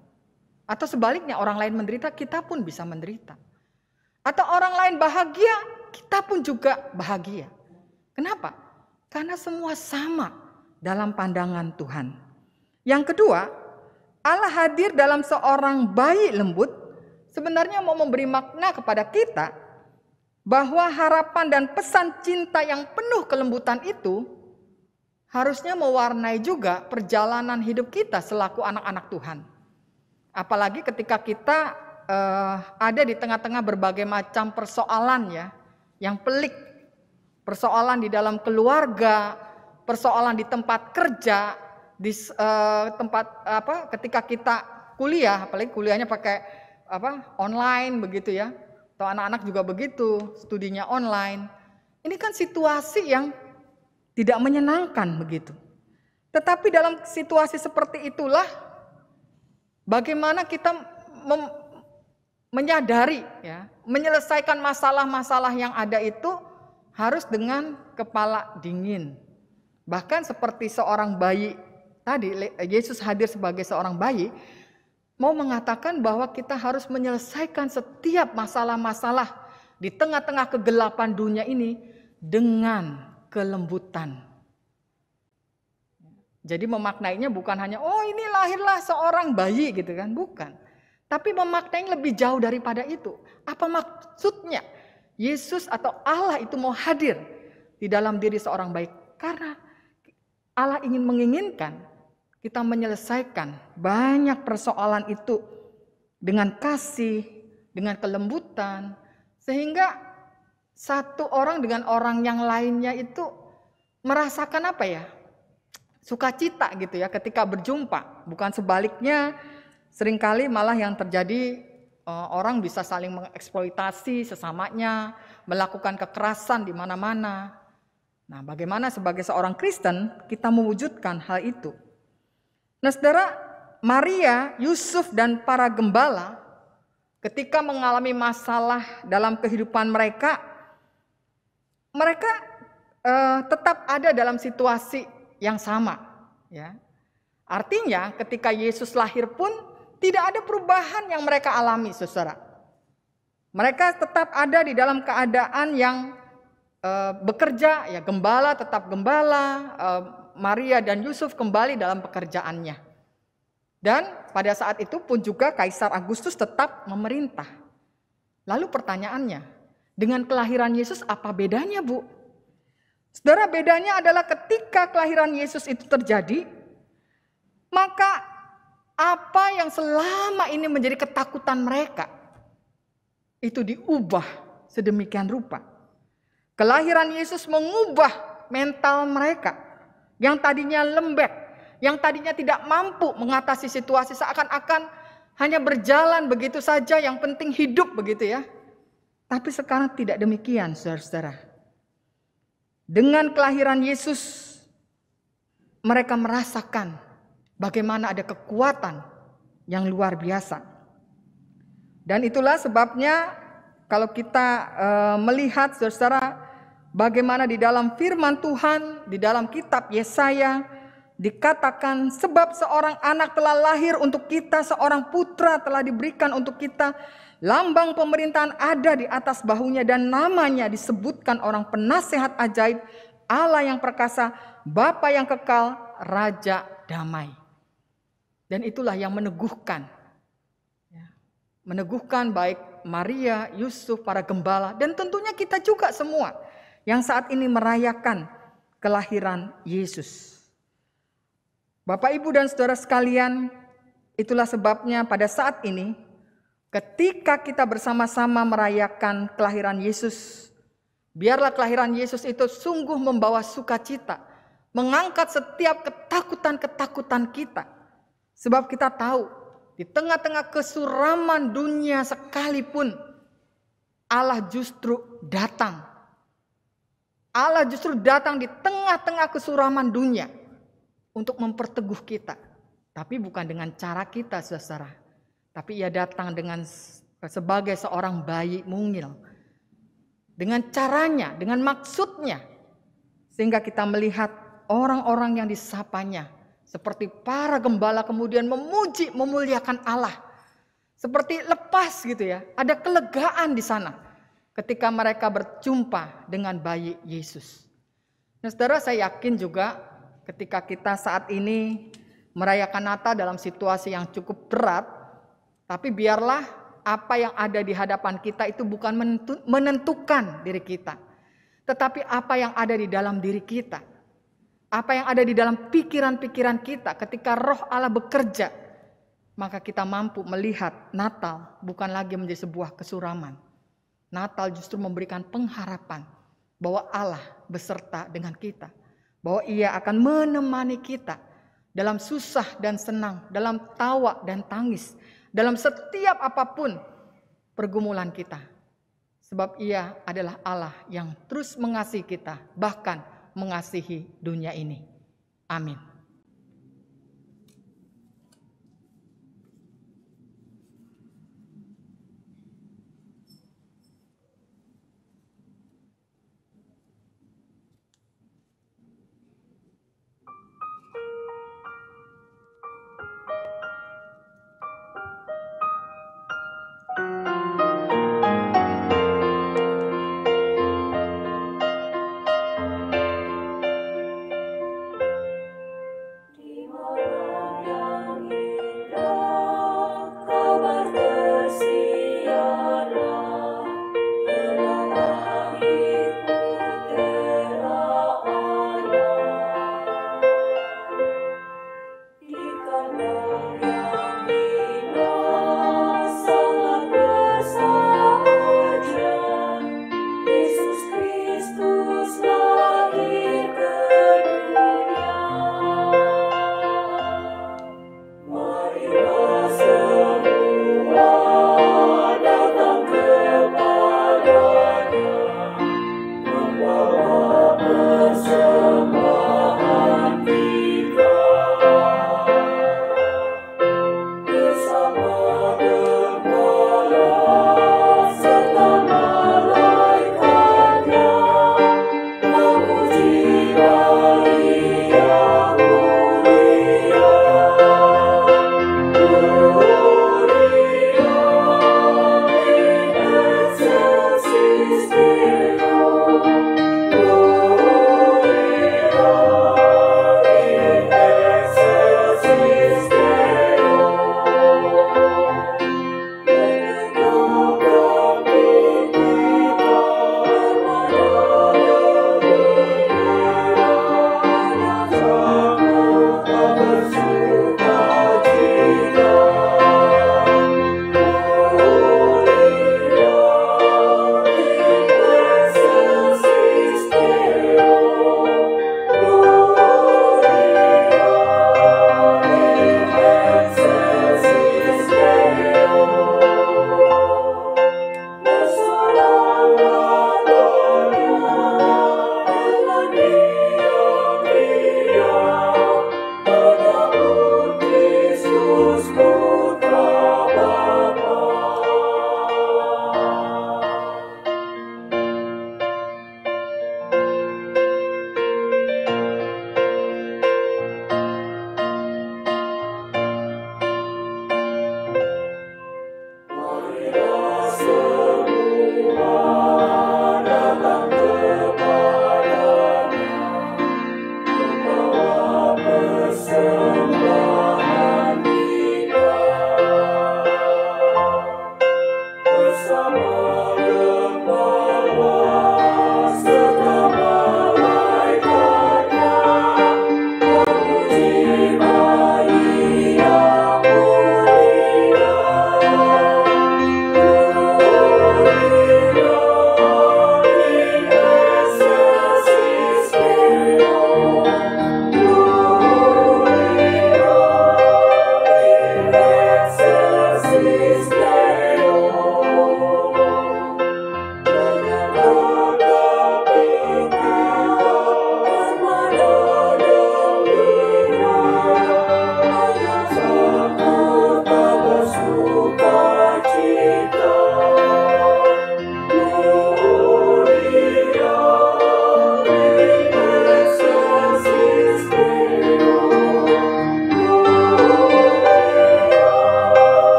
Speaker 8: Atau sebaliknya, orang lain menderita, kita pun bisa menderita. Atau orang lain bahagia, kita pun juga bahagia. Kenapa? Karena semua sama dalam pandangan Tuhan. Yang kedua, Allah hadir dalam seorang bayi lembut, sebenarnya mau memberi makna kepada kita bahwa harapan dan pesan cinta yang penuh kelembutan itu harusnya mewarnai juga perjalanan hidup kita selaku anak-anak Tuhan. Apalagi ketika kita ada di tengah-tengah berbagai macam persoalan ya, yang pelik. Persoalan di dalam keluarga, persoalan di tempat kerja, di ketika kita kuliah, apalagi kuliahnya pakai online begitu ya. Atau anak-anak juga begitu, studinya online. Ini kan situasi yang tidak menyenangkan begitu. Tetapi dalam situasi seperti itulah bagaimana kita menyadari, ya, menyelesaikan masalah-masalah yang ada itu harus dengan kepala dingin. Bahkan seperti seorang bayi tadi, Yesus hadir sebagai seorang bayi, mau mengatakan bahwa kita harus menyelesaikan setiap masalah-masalah di tengah-tengah kegelapan dunia ini dengan kelembutan. Jadi memaknainya bukan hanya, oh ini lahirlah seorang bayi gitu kan, bukan. Tapi memaknai lebih jauh daripada itu. Apa maksudnya Yesus atau Allah itu mau hadir di dalam diri seorang bayi? Karena Allah menginginkan kita menyelesaikan banyak persoalan itu dengan kasih, dengan kelembutan, sehingga satu orang dengan orang yang lainnya itu merasakan apa ya? Sukacita gitu ya ketika berjumpa. Bukan sebaliknya, seringkali malah yang terjadi orang bisa saling mengeksploitasi sesamanya, melakukan kekerasan di mana-mana. Nah, bagaimana sebagai seorang Kristen kita mewujudkan hal itu? Nah, saudara, Maria, Yusuf, dan para gembala ketika mengalami masalah dalam kehidupan mereka tetap ada dalam situasi yang sama. Ya. Artinya ketika Yesus lahir pun tidak ada perubahan yang mereka alami, saudara. Mereka tetap ada di dalam keadaan yang bekerja, ya, gembala tetap gembala, Maria dan Yusuf kembali dalam pekerjaannya. Dan pada saat itu pun juga Kaisar Agustus tetap memerintah. Lalu pertanyaannya, dengan kelahiran Yesus apa bedanya, Bu? Saudara, bedanya adalah ketika kelahiran Yesus itu terjadi, maka apa yang selama ini menjadi ketakutan mereka itu diubah sedemikian rupa. Kelahiran Yesus mengubah mental mereka yang tadinya lembek, yang tadinya tidak mampu mengatasi situasi, seakan-akan hanya berjalan begitu saja, yang penting hidup begitu ya. Tapi sekarang tidak demikian, saudara-saudara. Dengan kelahiran Yesus, mereka merasakan bagaimana ada kekuatan yang luar biasa. Dan itulah sebabnya kalau kita melihat, saudara, bagaimana di dalam firman Tuhan, di dalam kitab Yesaya, dikatakan sebab seorang anak telah lahir untuk kita, seorang putra telah diberikan untuk kita, lambang pemerintahan ada di atas bahunya, dan namanya disebutkan orang penasehat ajaib, Allah yang perkasa, Bapa yang kekal, Raja damai. Dan itulah yang meneguhkan. Meneguhkan baik Maria, Yusuf, para gembala, dan tentunya kita juga semua yang saat ini merayakan kelahiran Yesus. Bapak, Ibu, dan saudara sekalian, itulah sebabnya pada saat ini, ketika kita bersama-sama merayakan kelahiran Yesus, biarlah kelahiran Yesus itu sungguh membawa sukacita, mengangkat setiap ketakutan-ketakutan kita. Sebab kita tahu, di tengah-tengah kesuraman dunia sekalipun, Allah justru datang. Allah justru datang di tengah-tengah kesuraman dunia untuk memperteguh kita. Tapi bukan dengan cara kita, saudara. Tapi ia datang dengan sebagai seorang bayi mungil. Dengan caranya, dengan maksudnya. Sehingga kita melihat orang-orang yang disapanya. Seperti para gembala kemudian memuji, memuliakan Allah. Seperti lepas gitu ya. Ada kelegaan di sana. Ketika mereka berjumpa dengan bayi Yesus. Nah, saudara, saya yakin juga ketika kita saat ini merayakan Natal dalam situasi yang cukup berat, tapi biarlah apa yang ada di hadapan kita itu bukan menentukan diri kita. Tetapi apa yang ada di dalam diri kita. Apa yang ada di dalam pikiran-pikiran kita ketika roh Allah bekerja. Maka kita mampu melihat Natal bukan lagi menjadi sebuah kesuraman. Natal justru memberikan pengharapan bahwa Allah beserta dengan kita. Bahwa Ia akan menemani kita dalam susah dan senang, dalam tawa dan tangis, dalam setiap apapun pergumulan kita. Sebab Ia adalah Allah yang terus mengasihi kita, bahkan mengasihi dunia ini. Amin.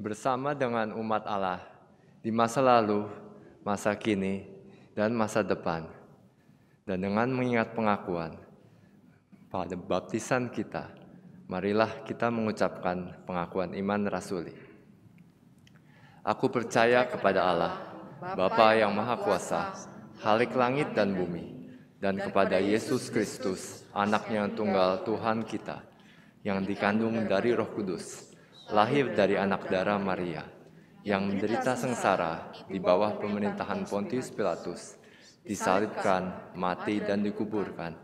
Speaker 10: bersama dengan umat Allah di masa lalu, masa kini, dan masa depan. Dan dengan mengingat pengakuan pada baptisan kita, marilah kita mengucapkan pengakuan iman rasuli. Aku percaya kepada Allah, Bapa yang Maha Kuasa, Khalik langit dan bumi, dan kepada Yesus Kristus, Anak-Nya yang tunggal Tuhan kita, yang dikandung dari Roh Kudus, lahir dari anak darah Maria, yang menderita sengsara di bawah pemerintahan Pontius Pilatus, disalibkan, mati dan dikuburkan,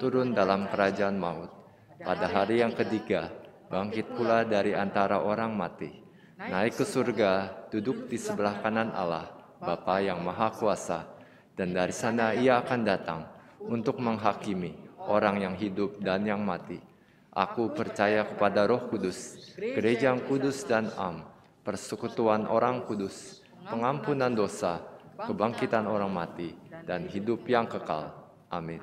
Speaker 10: turun dalam kerajaan maut. Pada hari yang ketiga, bangkit pula dari antara orang mati, naik ke surga, duduk di sebelah kanan Allah, Bapa yang Maha Kuasa, dan dari sana Ia akan datang untuk menghakimi orang yang hidup dan yang mati. Aku percaya kepada Roh Kudus, gereja yang kudus dan am, persekutuan orang kudus, pengampunan dosa, kebangkitan orang mati, dan hidup yang kekal. Amin.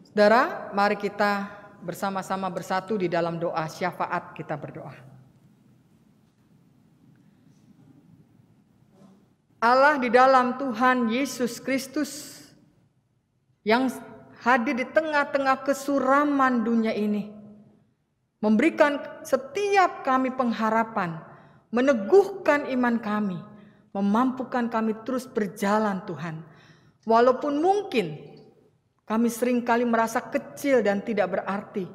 Speaker 8: Saudara, mari kita bersama-sama bersatu di dalam doa syafaat. Kita berdoa. Allah di dalam Tuhan Yesus Kristus yang hadir di tengah-tengah kesuraman dunia ini, memberikan setiap kami pengharapan, meneguhkan iman kami, memampukan kami terus berjalan Tuhan. Walaupun mungkin kami seringkali merasa kecil dan tidak berarti,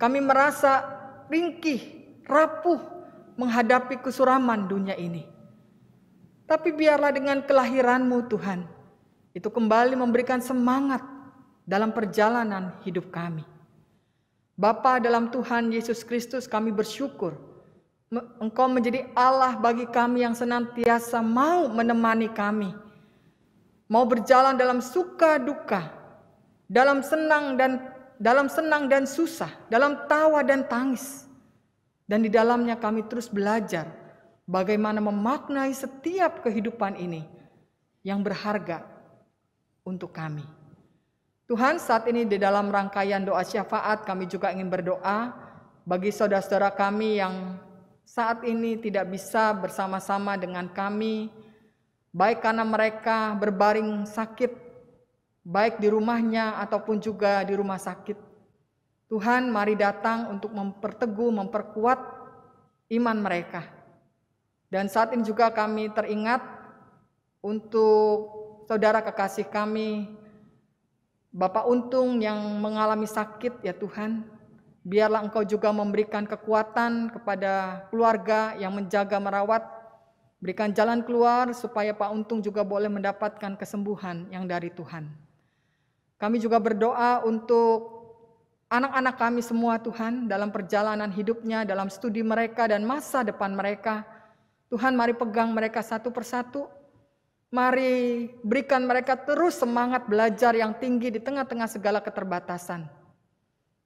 Speaker 8: kami merasa ringkih, rapuh menghadapi kesuraman dunia ini. Tapi biarlah dengan kelahiran-Mu Tuhan, itu kembali memberikan semangat dalam perjalanan hidup kami. Bapa dalam Tuhan Yesus Kristus, kami bersyukur Engkau menjadi Allah bagi kami yang senantiasa mau menemani kami, mau berjalan dalam suka duka, dalam senang dan susah, dalam tawa dan tangis. Dan di dalamnya kami terus belajar bagaimana memaknai setiap kehidupan ini yang berharga untuk kami. Tuhan, saat ini di dalam rangkaian doa syafaat kami juga ingin berdoa bagi saudara-saudara kami yang saat ini tidak bisa bersama-sama dengan kami, baik karena mereka berbaring sakit, baik di rumahnya ataupun juga di rumah sakit. Tuhan, mari datang untuk memperteguh, memperkuat iman mereka. Dan saat ini juga kami teringat untuk saudara kekasih kami, Bapak Untung yang mengalami sakit ya Tuhan. Biarlah Engkau juga memberikan kekuatan kepada keluarga yang menjaga merawat. Berikan jalan keluar supaya Pak Untung juga boleh mendapatkan kesembuhan yang dari Tuhan. Kami juga berdoa untuk anak-anak kami semua Tuhan dalam perjalanan hidupnya, dalam studi mereka dan masa depan mereka. Tuhan, mari pegang mereka satu persatu. Mari berikan mereka terus semangat belajar yang tinggi di tengah-tengah segala keterbatasan.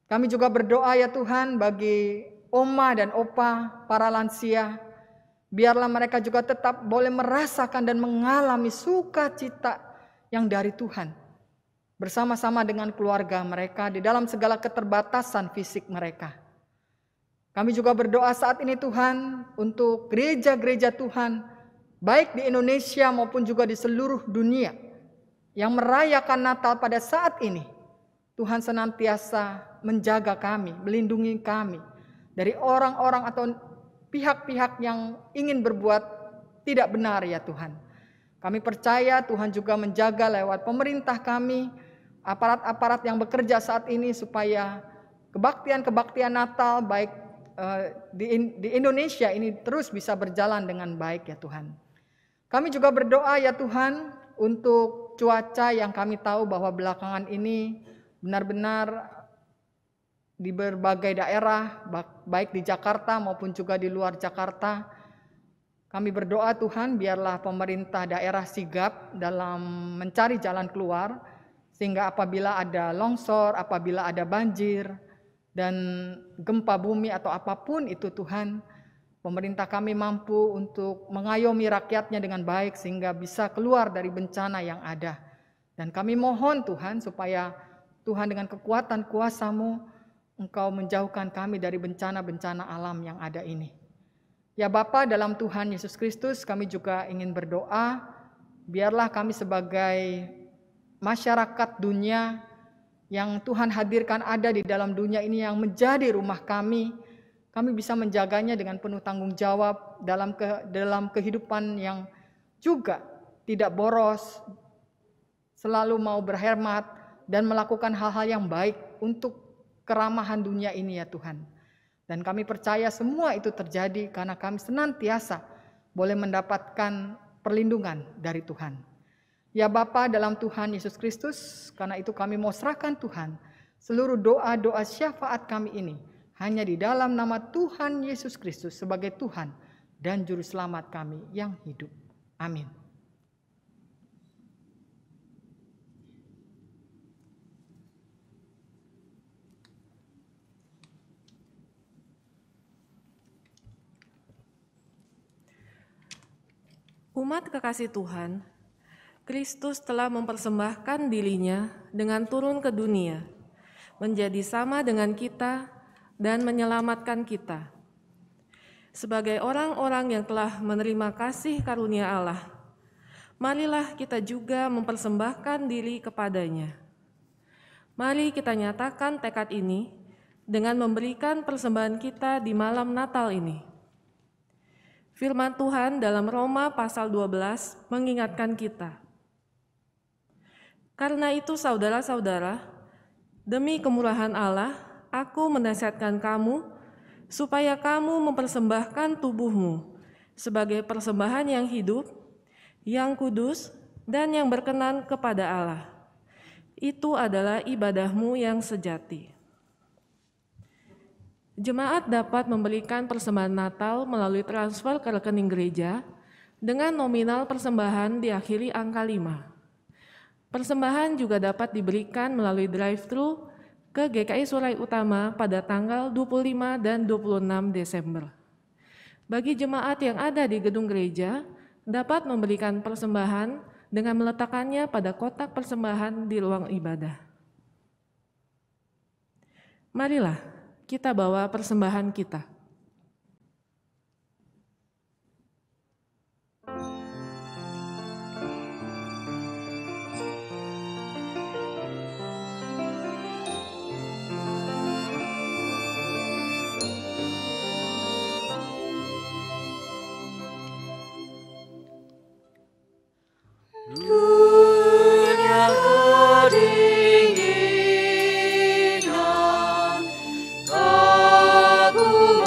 Speaker 8: Kami juga berdoa ya Tuhan bagi oma dan opa, para lansia. Biarlah mereka juga tetap boleh merasakan dan mengalami sukacita yang dari Tuhan. Bersama-sama dengan keluarga mereka di dalam segala keterbatasan fisik mereka. Kami juga berdoa saat ini Tuhan untuk gereja-gereja Tuhan, baik di Indonesia maupun juga di seluruh dunia, yang merayakan Natal pada saat ini. Tuhan senantiasa menjaga kami, melindungi kami dari orang-orang atau pihak-pihak yang ingin berbuat tidak benar ya Tuhan. Kami percaya Tuhan juga menjaga lewat pemerintah kami, aparat-aparat yang bekerja saat ini supaya kebaktian-kebaktian Natal baik di Indonesia ini terus bisa berjalan dengan baik ya Tuhan. Kami juga berdoa ya Tuhan untuk cuaca yang kami tahu bahwa belakangan ini benar-benar di berbagai daerah, baik di Jakarta maupun juga di luar Jakarta. Kami berdoa Tuhan biarlah pemerintah daerah sigap dalam mencari jalan keluar, sehingga apabila ada longsor, apabila ada banjir, dan gempa bumi atau apapun itu Tuhan, pemerintah kami mampu untuk mengayomi rakyatnya dengan baik sehingga bisa keluar dari bencana yang ada. Dan kami mohon Tuhan supaya Tuhan dengan kekuatan kuasa-Mu, Engkau menjauhkan kami dari bencana-bencana alam yang ada ini. Ya Bapa, dalam Tuhan Yesus Kristus kami juga ingin berdoa, biarlah kami sebagai masyarakat dunia yang Tuhan hadirkan ada di dalam dunia ini yang menjadi rumah kami bisa menjaganya dengan penuh tanggung jawab dalam kehidupan yang juga tidak boros, selalu mau berhemat dan melakukan hal-hal yang baik untuk keramahan dunia ini ya Tuhan. Dan kami percaya semua itu terjadi karena kami senantiasa boleh mendapatkan perlindungan dari Tuhan. Ya Bapa, dalam Tuhan Yesus Kristus, karena itu kami mau serahkan Tuhan seluruh doa-doa syafaat kami ini hanya di dalam nama Tuhan Yesus Kristus sebagai Tuhan dan Juru Selamat kami yang hidup. Amin.
Speaker 7: Umat kekasih Tuhan, Kristus telah mempersembahkan dirinya dengan turun ke dunia, menjadi sama dengan kita dan menyelamatkan kita. Sebagai orang-orang yang telah menerima kasih karunia Allah, marilah kita juga mempersembahkan diri kepadanya. Mari kita nyatakan tekad ini dengan memberikan persembahan kita di malam Natal ini. Firman Tuhan dalam Roma pasal 12 mengingatkan kita. Karena itu saudara-saudara, demi kemurahan Allah, aku menasihatkan kamu supaya kamu mempersembahkan tubuhmu sebagai persembahan yang hidup, yang kudus, dan yang berkenan kepada Allah. Itu adalah ibadahmu yang sejati. Jemaat dapat memberikan persembahan Natal melalui transfer ke rekening gereja dengan nominal persembahan diakhiri angka 5. Persembahan juga dapat diberikan melalui drive-thru ke GKI Surai Utama pada tanggal 25 dan 26 Desember. Bagi jemaat yang ada di gedung gereja, dapat memberikan persembahan dengan meletakkannya pada kotak persembahan di ruang ibadah. Marilah kita bawa persembahan kita.
Speaker 6: Kedinginan, kagum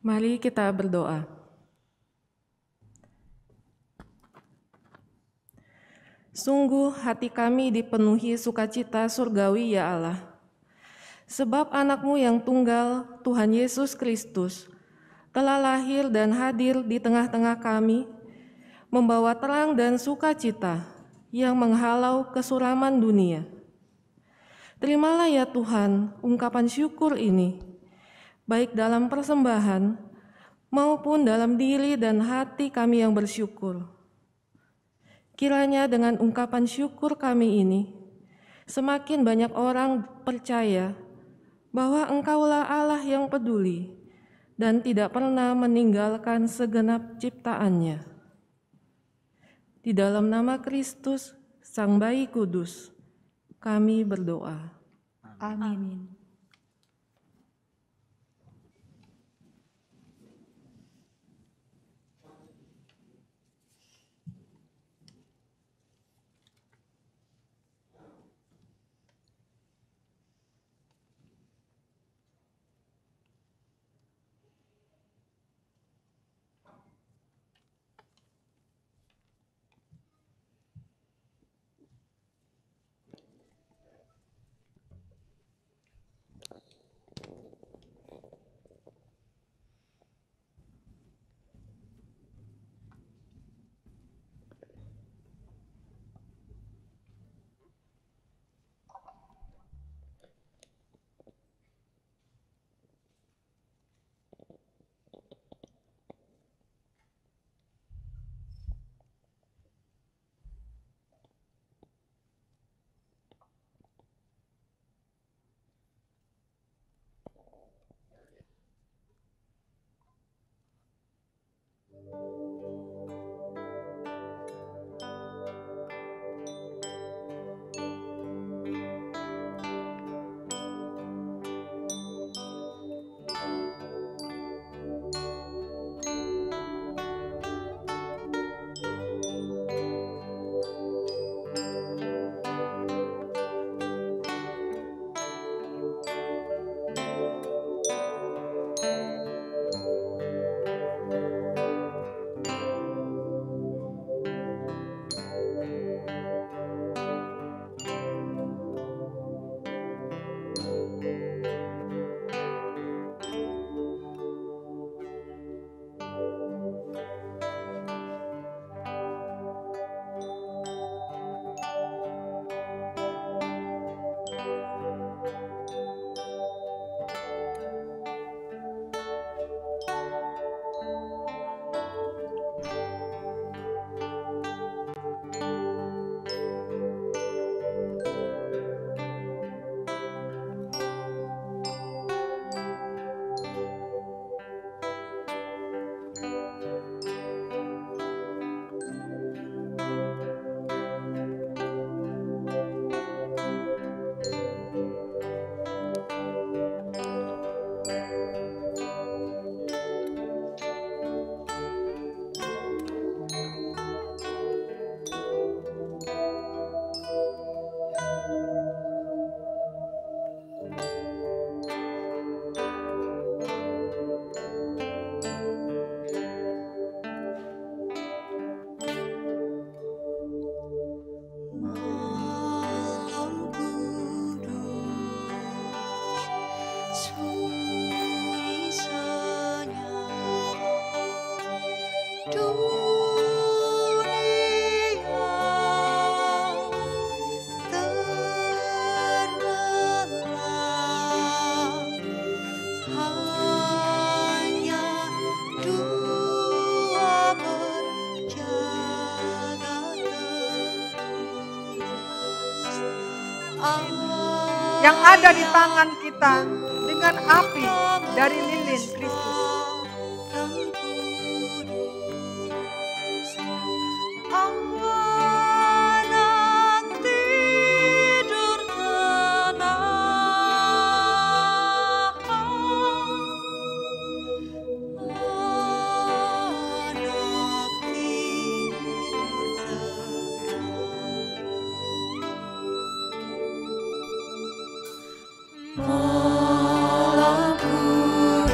Speaker 7: Mari kita berdoa. Sungguh hati kami dipenuhi sukacita surgawi ya Allah, sebab anak-Mu yang tunggal, Tuhan Yesus Kristus, telah lahir dan hadir di tengah-tengah kami, membawa terang dan sukacita yang menghalau kesuraman dunia. Terimalah ya Tuhan ungkapan syukur ini, baik dalam persembahan maupun dalam diri dan hati kami yang bersyukur. Kiranya dengan ungkapan syukur kami ini, semakin banyak orang percaya bahwa Engkaulah Allah yang peduli dan tidak pernah meninggalkan segenap ciptaannya. Di dalam nama Kristus, Sang Bayi Kudus, kami berdoa.
Speaker 6: Amin.
Speaker 8: yang ada di tangan kita dengan api dari lilin Kristus.
Speaker 6: Malam kudus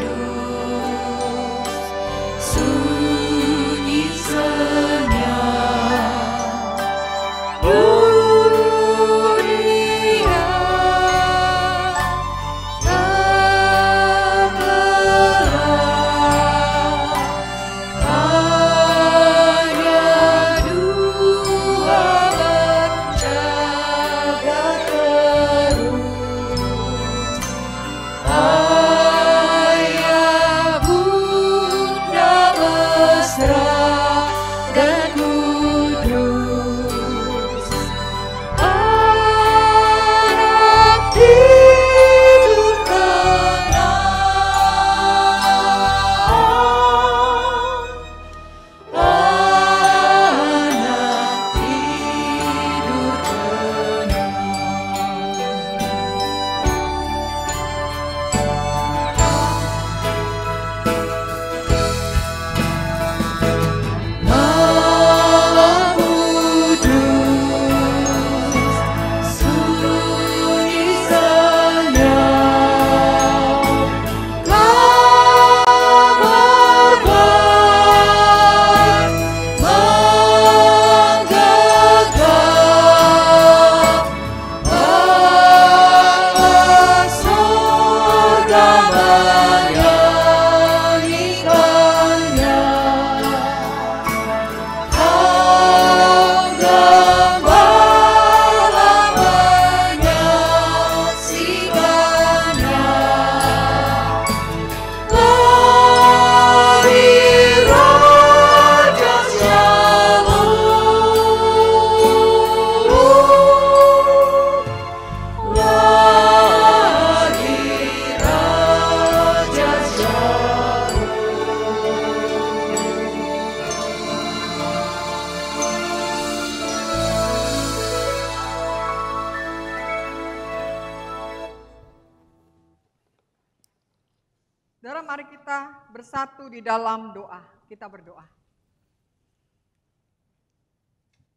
Speaker 8: Saudara, mari kita bersatu di dalam doa. Kita berdoa.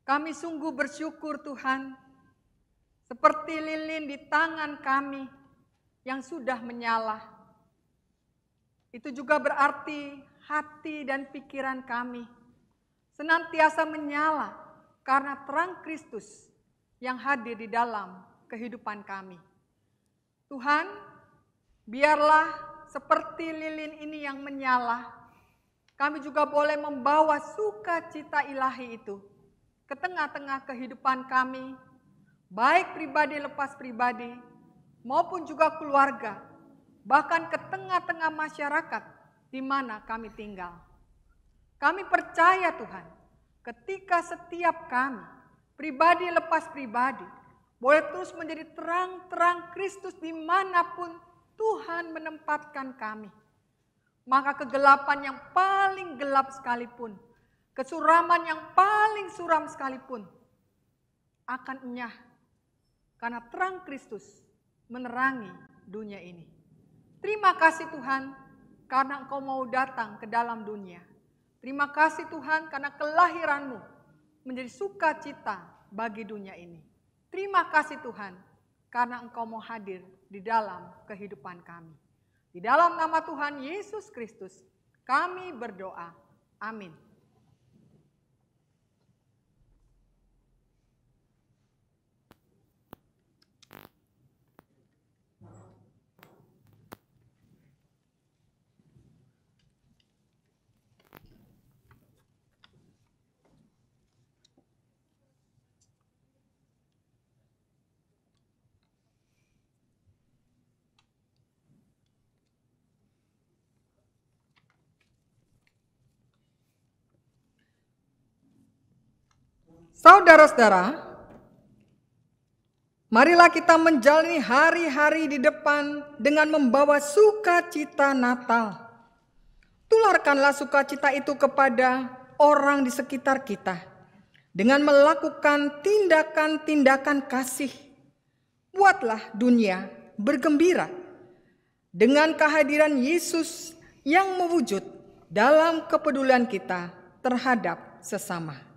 Speaker 8: Kami sungguh bersyukur Tuhan, seperti lilin di tangan kami yang sudah menyala. Itu juga berarti hati dan pikiran kami senantiasa menyala karena terang Kristus yang hadir di dalam kehidupan kami. Tuhan, biarlah seperti lilin ini yang menyala, kami juga boleh membawa sukacita ilahi itu ke tengah-tengah kehidupan kami, baik pribadi lepas pribadi, maupun juga keluarga, bahkan ke tengah-tengah masyarakat di mana kami tinggal. Kami percaya Tuhan, ketika setiap kami, pribadi lepas pribadi, boleh terus menjadi terang-terang Kristus dimanapun Tuhan menempatkan kami, maka kegelapan yang paling gelap sekalipun, kesuraman yang paling suram sekalipun, akan enyah karena terang Kristus menerangi dunia ini. Terima kasih Tuhan karena Engkau mau datang ke dalam dunia. Terima kasih Tuhan karena kelahiran-Mu menjadi sukacita bagi dunia ini. Terima kasih Tuhan karena Engkau mau hadir di dalam kehidupan kami. Di dalam nama Tuhan Yesus Kristus kami berdoa. Amin. Saudara-saudara, marilah kita menjalani hari-hari di depan dengan membawa sukacita Natal. Tularkanlah sukacita itu kepada orang di sekitar kita dengan melakukan tindakan-tindakan kasih. Buatlah dunia bergembira dengan kehadiran Yesus yang mewujud dalam kepedulian kita terhadap sesama.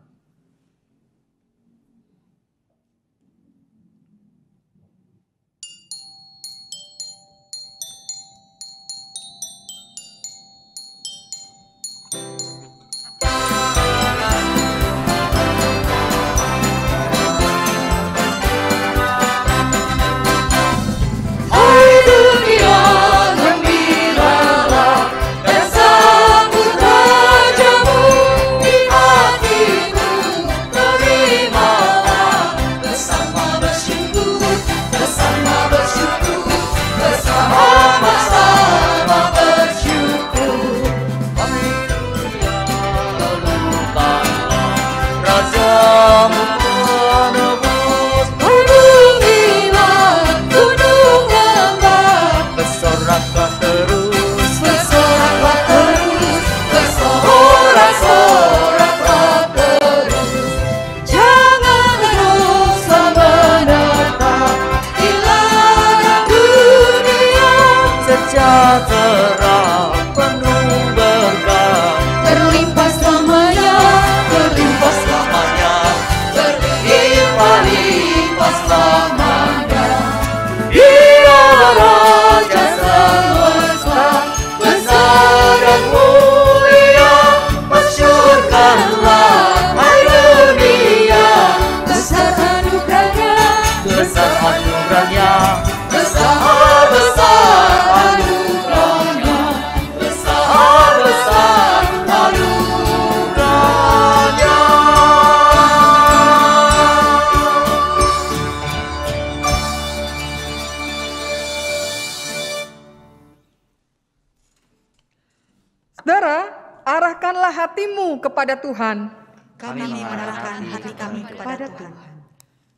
Speaker 8: Saudara, arahkanlah hatimu kepada Tuhan.
Speaker 6: Kami mengarahkan hati kami kepada Tuhan.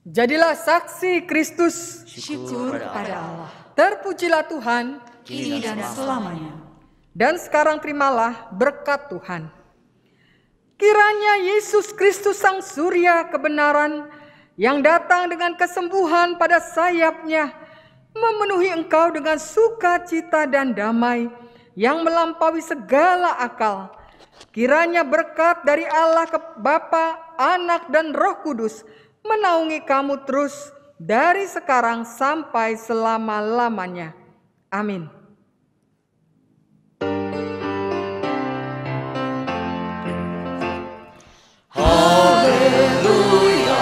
Speaker 8: Jadilah saksi Kristus.
Speaker 6: Syukur kepada Allah.
Speaker 8: Terpujilah Tuhan,
Speaker 6: kini dan selamanya.
Speaker 8: Dan sekarang terimalah berkat Tuhan. Kiranya Yesus Kristus Sang Surya kebenaran yang datang dengan kesembuhan pada sayapnya memenuhi engkau dengan sukacita dan damai yang melampaui segala akal. Kiranya berkat dari Allah Bapa, Anak, dan Roh Kudus menaungi kamu terus dari sekarang sampai selama-lamanya. Amin.
Speaker 6: Haleluya,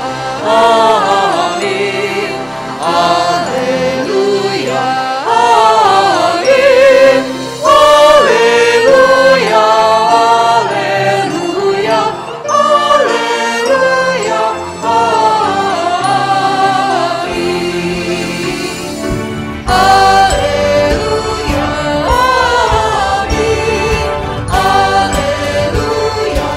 Speaker 6: amin. Haleluya, amin. Haleluya, haleluya, haleluya, amin. Haleluya, amin. Haleluya,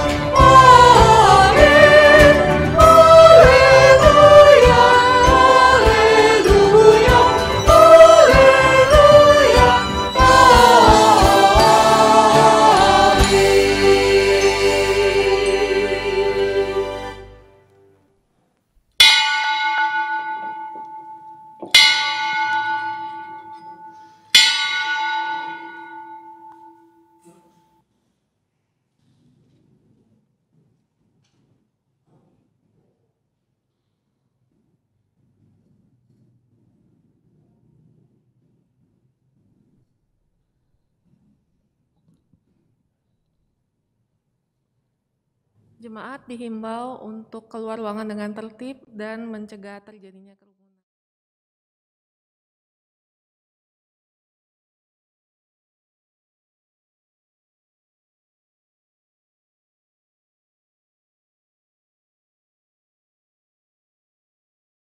Speaker 7: Jemaat dihimbau untuk keluar ruangan dengan tertib dan mencegah terjadinya kerumunan.